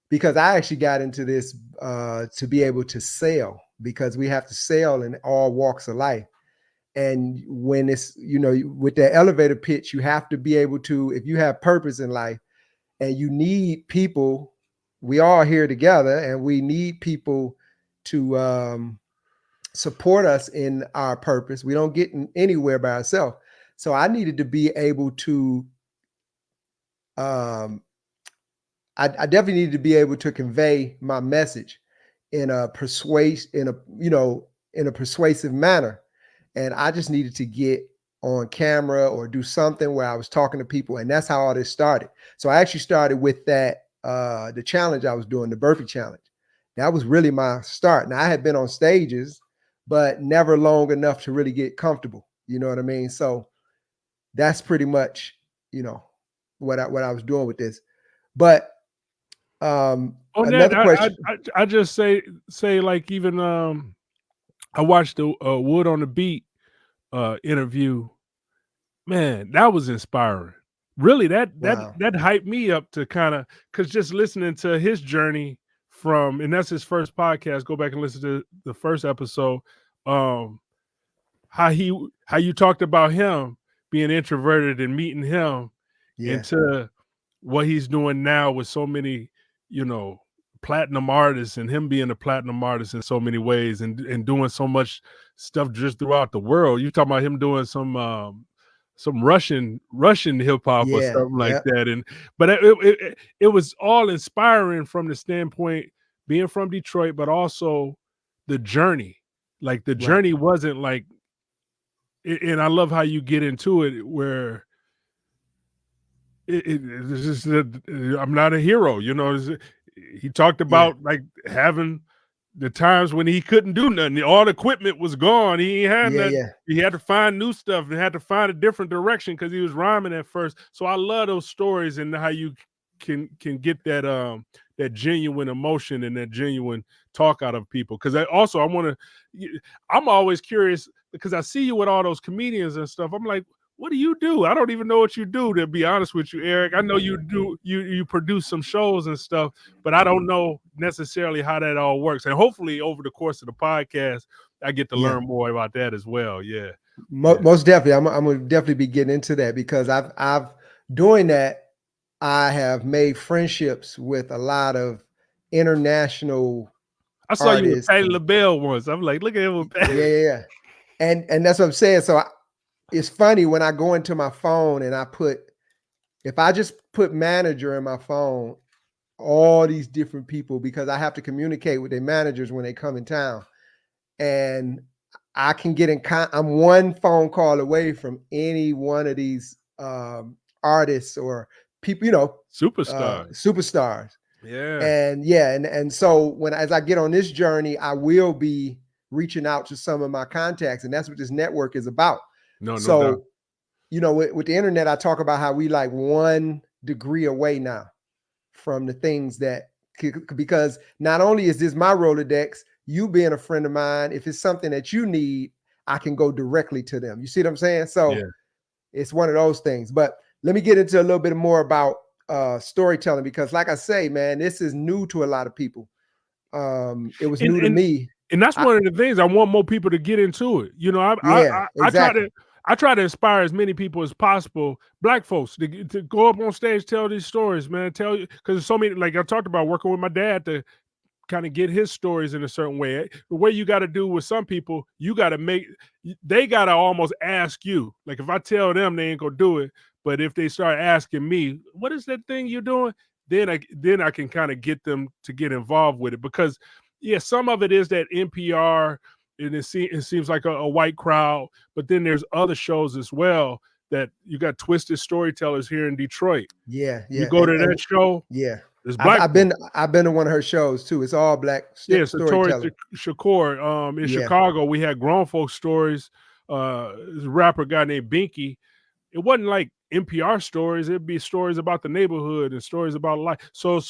because I actually got into this to be able to sell, because we have to sell in all walks of life. And when it's, with that elevator pitch, you have to be able to, if you have purpose in life and you need people, we all here together and we need people to support us in our purpose. We don't get anywhere by ourselves. So I needed to be able to, um, I definitely needed to be able to convey my message in a persuasive manner. and I just needed to get on camera or do something where I was talking to people, and that's how all this started. So I actually started with that the challenge I was doing, the burpee challenge. That was really my start. Now I had been on stages, but never long enough to really get comfortable. You know what I mean? So that's pretty much, what I was doing with this. But On that, another question. I just say like even I watched the Wood on the Beat interview. Man, that was inspiring. Really, Wow. that hyped me up to kind of, because just listening to his journey from, and that's his first podcast. Go back and listen to the first episode. Um, how you talked about him being introverted and meeting him Yeah. into what he's doing now with so many, you know, platinum artists, and him being a platinum artist in so many ways, and doing so much stuff just throughout the world. You talking about him doing some Russian hip hop or Yeah. something like Yeah. that, and but it was all inspiring from the standpoint being from Detroit, but also the journey. Like the Right. journey wasn't like, and I love how you get into it where it's just that I'm not a hero, he talked Yeah. about like having the times when he couldn't do nothing. All the equipment was gone. He ain't had Yeah. nothing. Yeah. He had to find new stuff and had to find a different direction because he was rhyming at first. So I love those stories and how you can get that genuine emotion and that genuine talk out of people. Because I'm always curious because I see you with all those comedians and stuff. I'm like, what do you do? I don't even know what you do, to be honest with you, Eric. I know you produce some shows and stuff, but I don't know necessarily how that all works. And hopefully over the course of the podcast, I get to Yeah. learn more about that as well. Yeah. Most definitely. I'm gonna definitely be getting into that because I've doing that. I have made friendships with a lot of international I saw you with artists. Patti LaBelle once. I'm like, look at him with Patti. Yeah, yeah, yeah. And that's what I'm saying. So it's funny when I go into my phone and if I just put manager in my phone, all these different people, because I have to communicate with their managers when they come in town. And I can get I'm one phone call away from any one of these artists or people, Superstar. superstars. Yeah. And yeah, and so as I get on this journey, I will be reaching out to some of my contacts, and that's what this network is about. No doubt. So, with the internet, I talk about how we like 1 degree away now from the things that, because not only is this my Rolodex, you being a friend of mine, if it's something that you need, I can go directly to them. You see what I'm saying? So it's one of those things. But let me get into a little bit more about storytelling, because like I say, man, this is new to a lot of people. It was new to me. And that's one of the things I want more people to get into it. Exactly. I try to inspire as many people as possible, Black folks, to go up on stage, tell these stories, man. Tell you, because there's so many. Like I talked about, working with my dad to kind of get his stories in a certain way. The way you got to do with some people, they got to almost ask you. Like if I tell them, they ain't gonna do it, but if they start asking me, what is that thing you're doing? Then I can kind of get them to get involved with it, because some of it is that NPR, and it seems like a white crowd, but then there's other shows as well that you got Twisted Storytellers here in Detroit. Yeah, You yeah. go to that show, yeah. there's Black folks. I've been to one of her shows too. It's all Black So Tori storytelling. Shakur, in Chicago, we had grown folk stories. There's a rapper guy named Binky. It wasn't like NPR stories. It'd be stories about the neighborhood and stories about life. So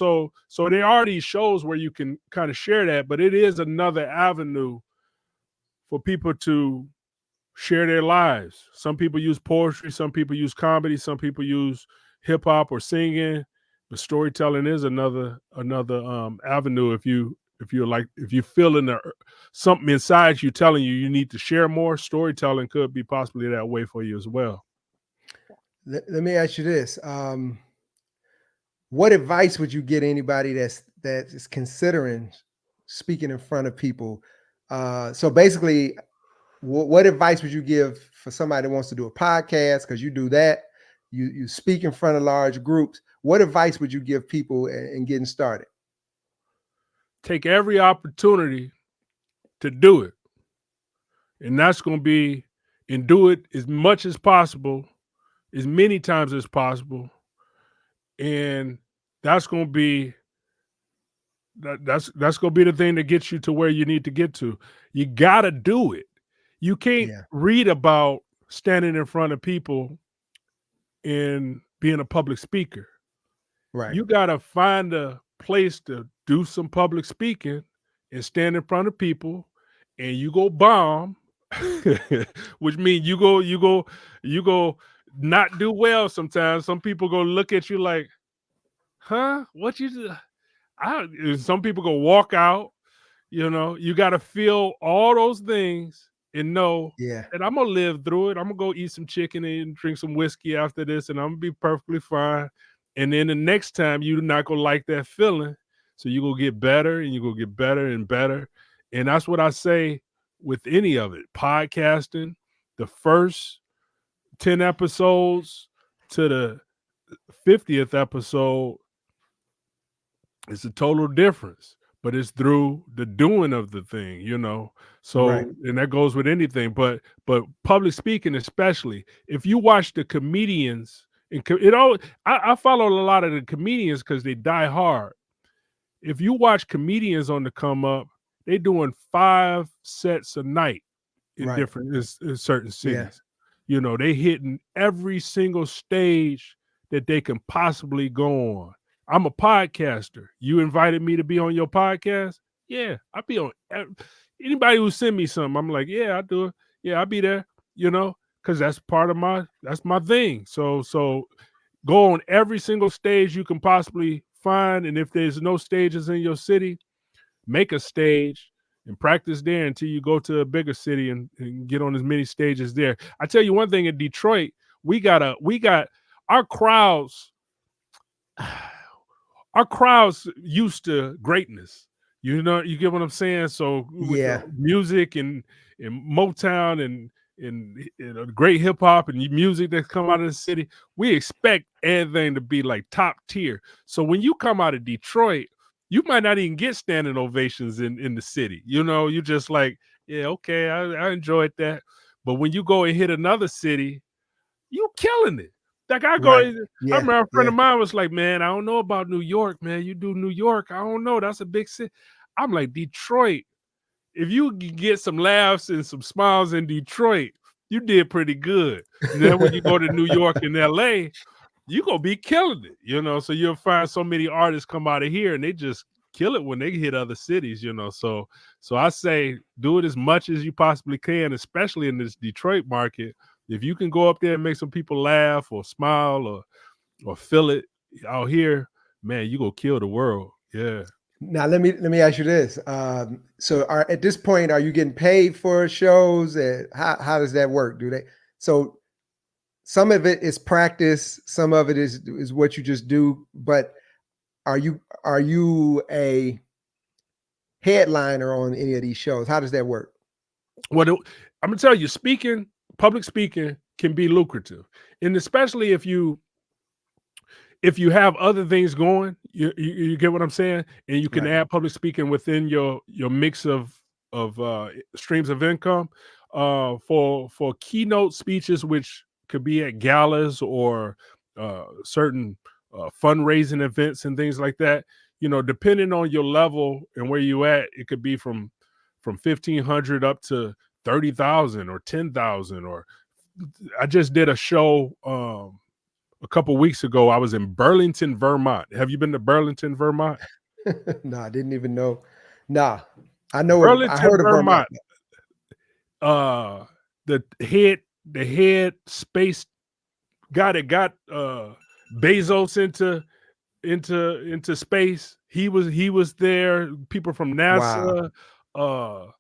there are these shows where you can kind of share that, but it is another avenue for people to share their lives. Some people use poetry, some people use comedy, some people use hip hop or singing. But storytelling is another avenue. If you feel something inside you telling you need to share more, storytelling could be possibly that way for you as well. Let me ask you this: what advice would you get anybody that is considering speaking in front of people? So basically, what advice would you give for somebody that wants to do a podcast? Because you do that, you speak in front of large groups. What advice would you give people in getting started? Take every opportunity to do it, and that's going to be and do it as much as possible, as many times as possible, and that's gonna be that's gonna be the thing that gets you to where you need to get to. You gotta do it. You can't Yeah. read about standing in front of people and being a public speaker. Right. You gotta find a place to do some public speaking and stand in front of people, and you go bomb, which means you go not do well sometimes. Some people go look at you like, huh? What you do? Some people go walk out. You got to feel all those things and know Yeah. that I'm gonna live through it. I'm gonna go eat some chicken and drink some whiskey after this, and I'm gonna be perfectly fine. And then the next time you're not gonna like that feeling, so you go get better and you go get better and better. And that's what I say with any of it. Podcasting, the first 10 episodes to the 50th episode, it's a total difference, but it's through the doing of the thing. Right. So, and that goes with anything, but public speaking, especially if you watch the comedians, and it all I follow a lot of the comedians because they die hard. If you watch comedians on the come up, they doing 5 sets a night in Right. different in certain Yeah. cities. They hitting every single stage that they can possibly go on. I'm a podcaster. You invited me to be on your podcast? Yeah, I'll be on anybody who send me something. I'm like, yeah, I'll do it. Yeah, I'll be there, because that's my thing. So go on every single stage you can possibly find. And if there's no stages in your city, make a stage and practice there until you go to a bigger city and get on as many stages there. I tell you one thing, in Detroit, we got our crowds. Our crowds used to greatness. You get what I'm saying? So with the Yeah. music and Motown and great hip hop and music that's come out of the city, we expect everything to be like top tier. So when you come out of Detroit, you might not even get standing ovations in the city. You just like, yeah, okay, I enjoyed that. But when you go and hit another city, you killing it. Like Right. I Yeah. remember a friend Yeah. of mine was like, man, I don't know about New York, man. You do New York, I don't know. That's a big city. I'm like, Detroit. If you get some laughs and some smiles in Detroit, you did pretty good. And then when you go to New York and LA, you gonna be killing it. So you'll find so many artists come out of here and they just kill it when they hit other cities. So I say do it as much as you possibly can, especially in this Detroit market. If you can go up there and make some people laugh or smile or feel it out here, man, you go kill the world. Yeah. Now let me ask you this. So at this point, are you getting paid for shows? And how does that work? So some of it is practice, some of it is what you just do, but are you a headliner on any of these shows? How does that work? What I'm gonna tell you, public speaking can be lucrative, and especially if you have other things going, you get what I'm saying, and you can Right. add public speaking within your mix of streams of income. For keynote speeches, which could be at galas or certain fundraising events and things like that. Depending on your level and where you at, it could be from 1,500 up to 30,000 or 10,000. Or I just did a show. A couple weeks ago, I was in Burlington, Vermont. Have you been to Burlington, Vermont? No, I didn't even know. Nah, I know I Burlington, heard of Vermont. Vermont. Uh, the head space guy that got Bezos into space. He was there. People from Wow. NASA.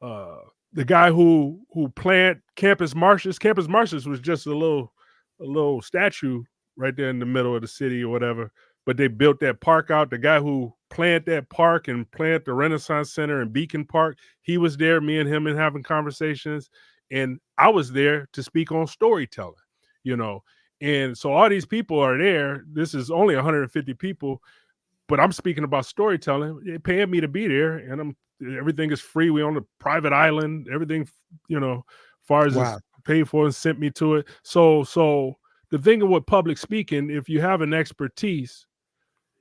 Uh, the guy who planned Campus Martius. Campus Martius was just a little statue right there in the middle of the city or whatever. But they built that park out. The guy who planned that park and planned the Renaissance Center and Beacon Park, he was there. Me and him and having conversations, and I was there to speak on storytelling. You know, and so all these people are there. This is only 150 people, but I'm speaking about storytelling. They're paying me to be there, and everything is free. We on a private island. Everything, far as this Wow. paid for and sent me to it. So the thing with public speaking, if you have an expertise,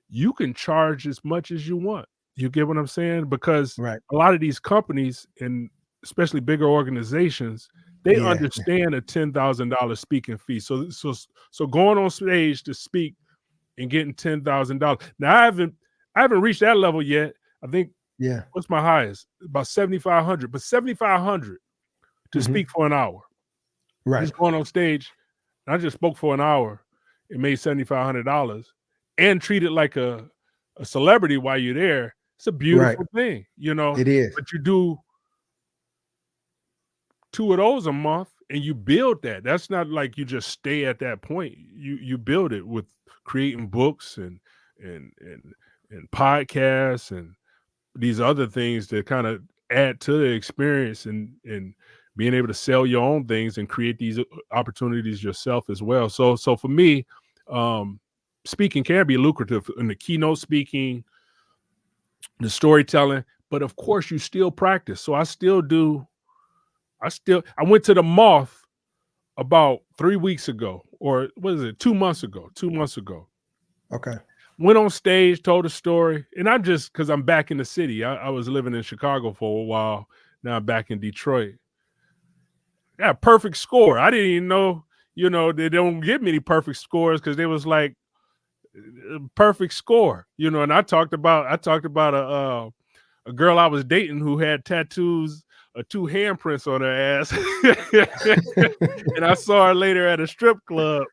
you can charge as much as you want. You get what I'm saying? Because Right. a lot of these companies, and especially bigger organizations, they Yeah. understand a $10,000 speaking fee. So going on stage to speak and getting $10,000. Now I haven't reached that level yet. I think Yeah. what's my highest? About 7,500, but 7,500 to Mhm. speak for an hour. Right. Just going on stage, and I just spoke for an hour and made $7,500 and treated like a celebrity while you're there. It's a Right. beautiful thing, It is. but you do 2 of those a month and you build that. That's not like you just stay at that point. You build it with creating books and and and podcasts and these other things that kind of add to the experience and being able to sell your own things and create these opportunities yourself as well. So for me, um, speaking can be lucrative in the keynote speaking, the storytelling, but of course you still practice. So I went to the Moth about 3 weeks ago, or what is it, 2 months ago, 2 months ago. Okay. Went on stage, told a story, and I'm just because I'm back in the city. I was living in Chicago for a while. Now I'm back in Detroit. Yeah, perfect score. I didn't even know, they don't give many perfect scores because they was like perfect score, and I talked about a girl I was dating who had tattoos of 2 handprints on her ass. And I saw her later at a strip club.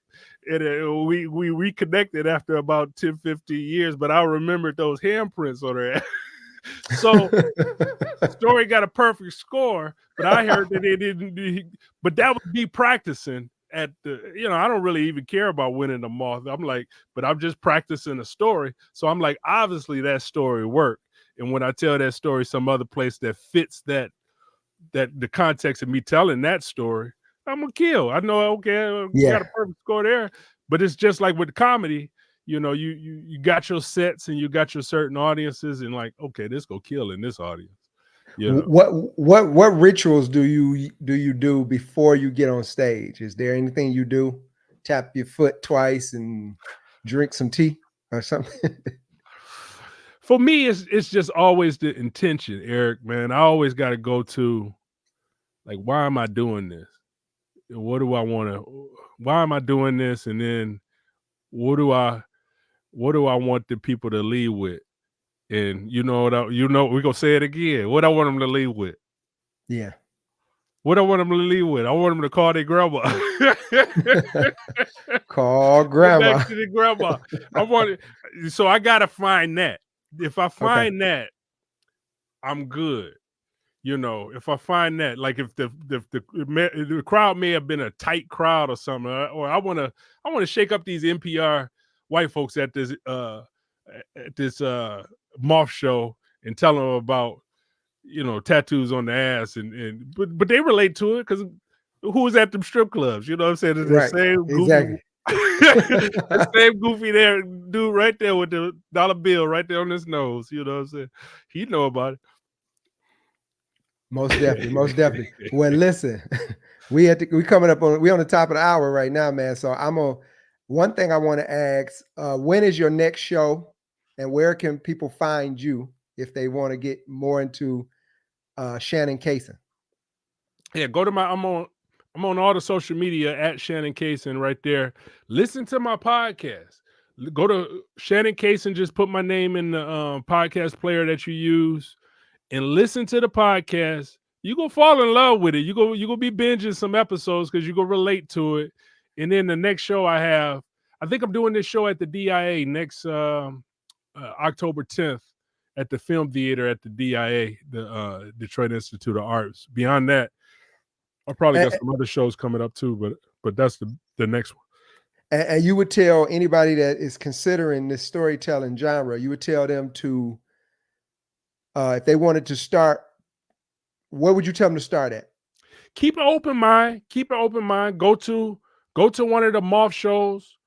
And we reconnected after about 10, 15 years, but I remembered those handprints on her ass. So story got a perfect score, but I heard that they didn't but that was me practicing at I don't really even care about winning the Moth. I'm like, but I'm just practicing a story. So I'm like, obviously that story worked. And when I tell that story some other place that fits that the context of me telling that story, I'm gonna kill. I know, okay, got Yeah. a perfect score there. But it's just like with comedy, you got your sets and you got your certain audiences, and like, okay, this go kill in this audience. You know. What rituals do you do before you get on stage? Is there anything you do? Tap your foot twice and drink some tea or something? For me, it's just always the intention, Eric, man. I always gotta go to, like, why am I doing this? What do I wanna why am I doing this? And then what do I want the people to leave with? And we're gonna say it again. What I want them to leave with. Yeah. What I want them to leave with. I want them to call their grandma. Call Go back grandma. to the grandma. I want it. So I gotta find that. If I Okay. find that, I'm good. If I find that, like if the crowd may have been a tight crowd or something, or I wanna shake up these NPR white folks at this Moth show and tell them about tattoos on the ass but they relate to it because who was at them strip clubs? You know what I'm saying? The Right. same goofy, Exactly. the same goofy there dude right there with the dollar bill right there on his nose. You know what I'm saying? He know about Most definitely. Most definitely. it. Well, listen, we coming up on the top of the hour right now, man. So one thing I want to ask, when is your next show and where can people find you if they want to get more into Shannon Cason? Yeah, go to I'm on all the social media at Shannon Cason right there. Listen to my podcast. Go to Shannon Cason, just put my name in the podcast player that you use and listen to the podcast. You gonna fall in love with it. You gonna be binging some episodes because you gonna relate to it. And then the next show I think I'm doing this show at the DIA next October 10th at the Film Theater at the DIA, the Detroit Institute of Arts. Beyond that, I probably got And, some other shows coming up too, but that's the next one. and you would tell anybody that is considering this storytelling genre, you would tell them to, if they wanted to start, where would you tell them to start at? Keep an open mind. Keep an open mind. Go to one of the Moth shows.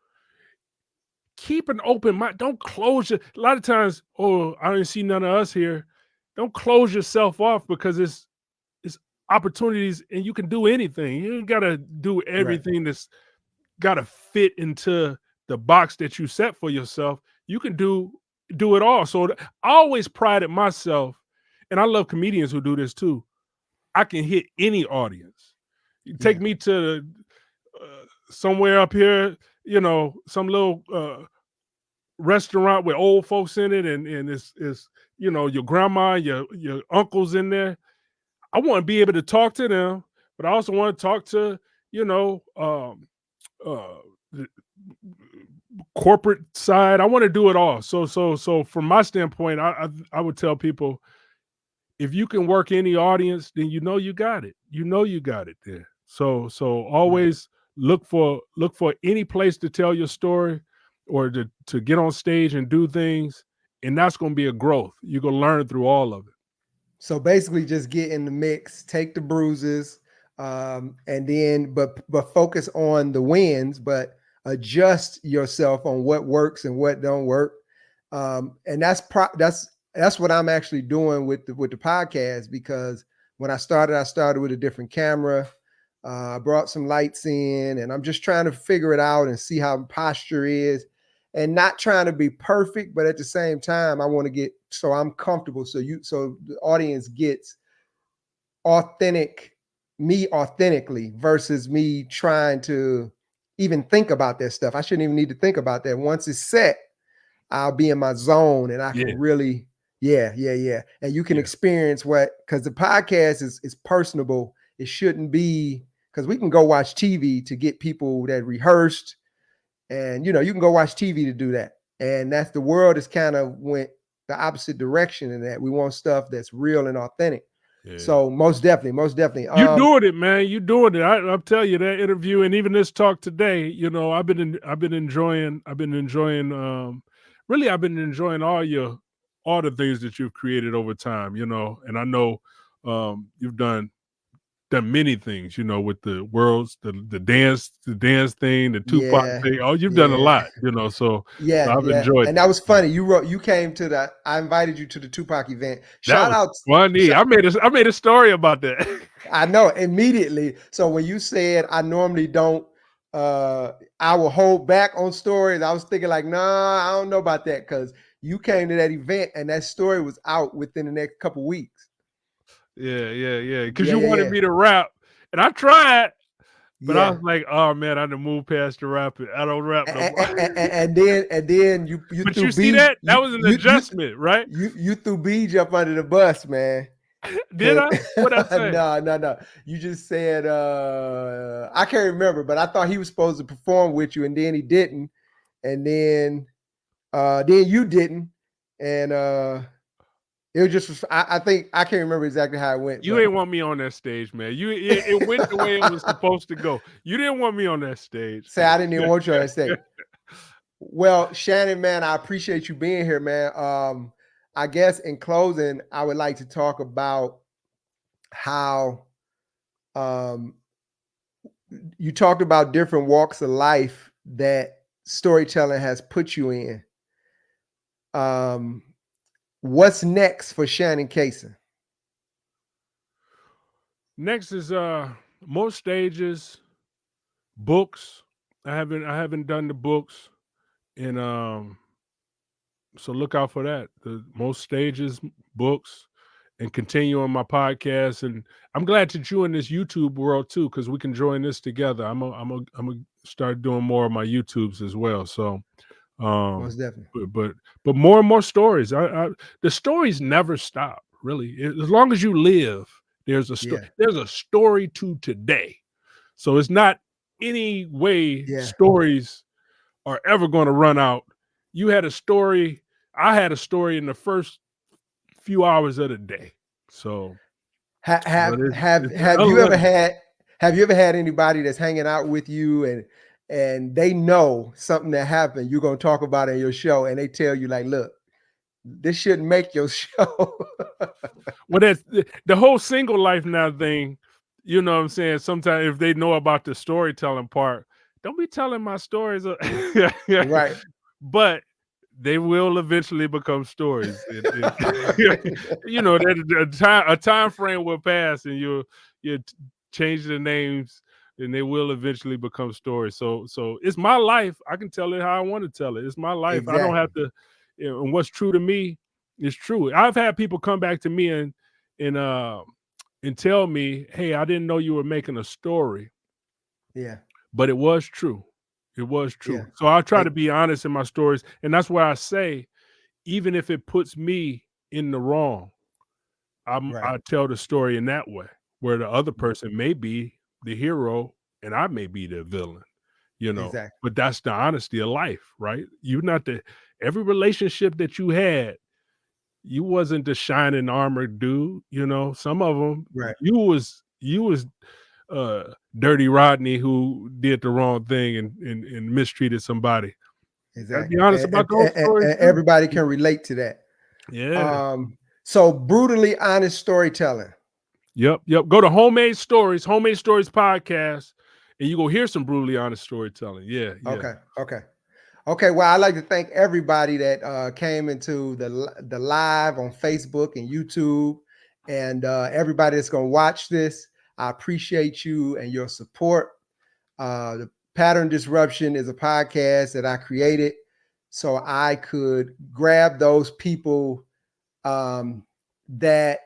Keep an open mind. Don't close your. A lot of times, oh, I didn't see none of us here. Don't close yourself off because it's opportunities, and you can do anything. You ain't gotta do everything that's gotta fit into the box that you set for yourself. You can do it all. So I always prided myself, and I love comedians who do this too. I can hit any audience. You take me to somewhere up here, some little restaurant with old folks in it, and it's your grandma, your uncles in there. I want to be able to talk to them, but I also want to talk to the corporate side. I want to do it all. So from my standpoint, I would tell people, if you can work any audience, then you got it. You got it there. So always look for any place to tell your story, or to get on stage and do things, and that's going to be a growth. You're going to learn through all of it. So basically, just get in the mix, take the bruises, and then but focus on the wins, but adjust yourself on what works and what don't work. And that's what I'm actually doing with the podcast, because when I started with a different camera. I brought some lights in, and I'm just trying to figure it out and see how posture is, and not trying to be perfect, but at the same time, I want to get so I'm comfortable. So the audience gets me authentically, versus me trying to even think about that stuff. I shouldn't even need to think about that. Once it's set, I'll be in my zone, and I can really, and you can experience because the podcast is personable. It shouldn't be, because we can go watch TV to get people that rehearsed, and you can go watch TV to do that. And that's, the world has kind of went the opposite direction in that we want stuff that's real and authentic. Yeah. So most definitely. You doing it, man. You doing it. I'll tell you, that interview and even this talk today, I've been enjoying really, I've been enjoying all the things that you've created over time, and I know you've done many things, with the worlds, the dance thing, the Tupac thing. Oh, you've done a lot, so I've enjoyed. And that was funny. You came to I invited you to the Tupac event. Shout out. Funny. I made a story about that. I know, immediately. So when you said, I normally don't, I will hold back on stories, I was thinking like, nah, I don't know about that, because you came to that event and that story was out within the next couple weeks. Yeah. Because you wanted me to rap, and I tried, but I was like, oh man, I done moved past the rapping. I don't rap no more. And then you but threw you see that? That was an adjustment, right? You threw Beej up under the bus, man. Did I? What'd I say? No. You just said, I can't remember, but I thought he was supposed to perform with you, and then he didn't. And then you didn't. And it was just, I think, I can't remember exactly how it went. You ain't want me on that stage, man. It went the way it was supposed to go. You didn't want me on that stage. Say, I didn't even want you on that stage. Well, Shannon, man, I appreciate you being here, man. I guess in closing, I would like to talk about how you talked about different walks of life that storytelling has put you in. What's next for Shannon Cason? Next is more stages, books. I haven't done the books, and so look out for that. The most stages, books, and continue on my podcast. And I'm glad that you're in this YouTube world too, because we can join this together. I'm gonna start doing more of my YouTubes as well. So most definitely. But more and more stories. The stories never stop, really. As long as you live, there's a story. There's a story to today. So it's not any way stories are ever going to run out. You had a story. I had a story in the first few hours of the day. So have you ever had anybody that's hanging out with you and they know something that happened, you're going to talk about it in your show, and they tell you like, look, this shouldn't make your show? Well, that's the whole single life now thing. You know what I'm saying? Sometimes if they know about the storytelling part, don't be telling my stories. Right. But they will eventually become stories. You know, a time frame will pass, and you change the names, and they will eventually become stories. So it's my life. I can tell it how I want to tell it. It's my life. I don't Exactly. have to. And what's true to me is true. I've had people come back to me and uh and tell me, "Hey, I didn't know you were making a story." Yeah. But it was true. It was Yeah. true. So I try Hey, to be honest in my stories, and that's why I say, even if it puts me in the wrong, right. I tell the story in that way, where the other person may be the hero and I may be the villain, you know. Exactly. But that's the honesty of life, right? You're not the every relationship that you had, you wasn't the shining armored dude, you know. Some of them, Right. you was Dirty Rodney who did the wrong thing and mistreated somebody. You gotta be Exactly. honest about those stories And too. everybody can relate to that. Yeah. So brutally honest storytelling. Yep. Go to Homemade Stories podcast, and you go hear some brutally honest storytelling. Yeah. Okay. Okay. Okay. Well, I'd like to thank everybody that came into the live on Facebook and YouTube, and everybody that's going to watch this. I appreciate you and your support. The Pattern Disruption is a podcast that I created so I could grab those people that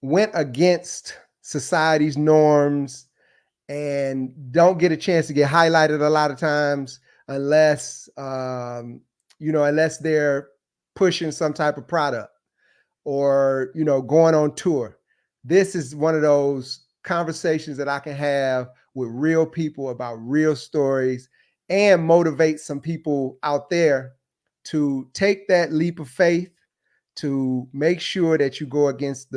went against society's norms and don't get a chance to get highlighted a lot of times unless unless they're pushing some type of product or going on tour. This is one of those conversations that I can have with real people about real stories and motivate some people out there to take that leap of faith, to make sure that you go against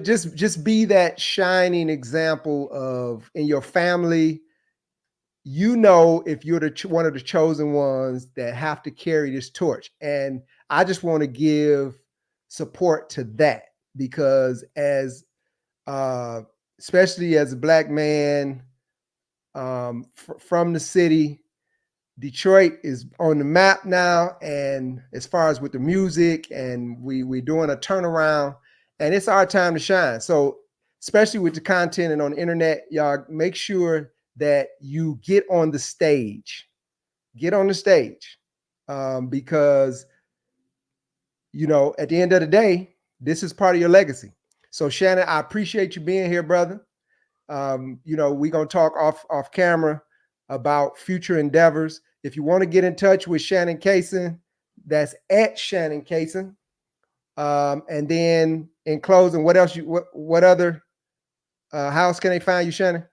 just be that shining example of in your family. If you're one of the chosen ones that have to carry this torch. And I just want to give support to that because uh especially as a Black man from the city, Detroit is on the map now, and as far as with the music, and we're doing a turnaround, and it's our time to shine. So, especially with the content and on the internet, y'all make sure that you get on the stage. Get on the stage, because at the end of the day, this is part of your legacy. So, Shannon, I appreciate you being here, brother. We're gonna talk off camera about future endeavors. If you want to get in touch with Shannon Cason, that's at Shannon Cason. And then in closing, what other how else can they find you, Shannon?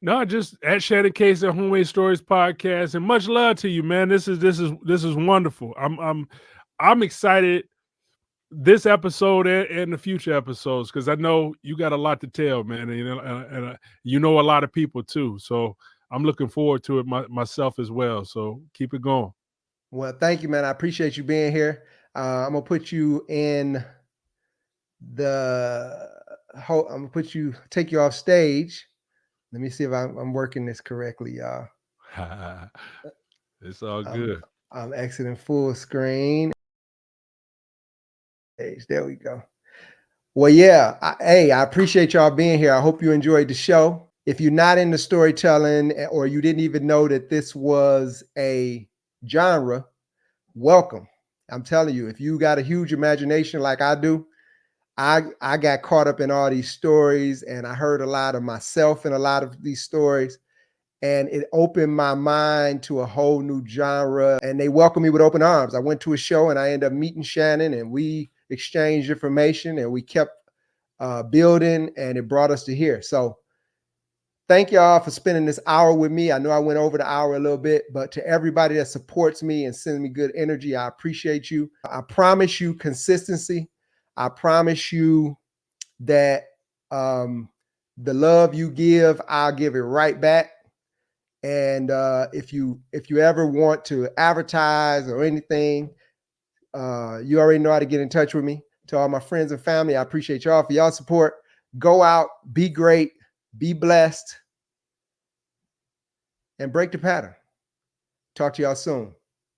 No, just at Shannon Cason Homemade Stories podcast, and much love to you, man. This is wonderful. I'm excited this episode and the future episodes because I know you got a lot to tell, man, and you know a lot of people too. So I'm looking forward to it myself as well. So keep it going. Well, thank you, man. I appreciate you being here. I'm gonna put you in the I'm gonna take you off stage. Let me see if I'm working this correctly, y'all. It's all I'm good. I'm exiting full screen. There we go. Well, yeah. I appreciate y'all being here. I hope you enjoyed the show. If you're not into storytelling or you didn't even know that this was a genre, welcome. I'm telling you, if you got a huge imagination like I do, I got caught up in all these stories and I heard a lot of myself in a lot of these stories. And it opened my mind to a whole new genre. And they welcomed me with open arms. I went to a show and I ended up meeting Shannon and we exchanged information and we kept building and it brought us to here. So thank y'all for spending this hour with me. I know I went over the hour a little bit, but to everybody that supports me and sends me good energy, I appreciate you. I promise you consistency. I promise you that the love you give, I'll give it right back. And if you ever want to advertise or anything, you already know how to get in touch with me. To all my friends and family, I appreciate y'all for y'all support. Go out, be great, be blessed, and break the pattern. Talk to y'all soon.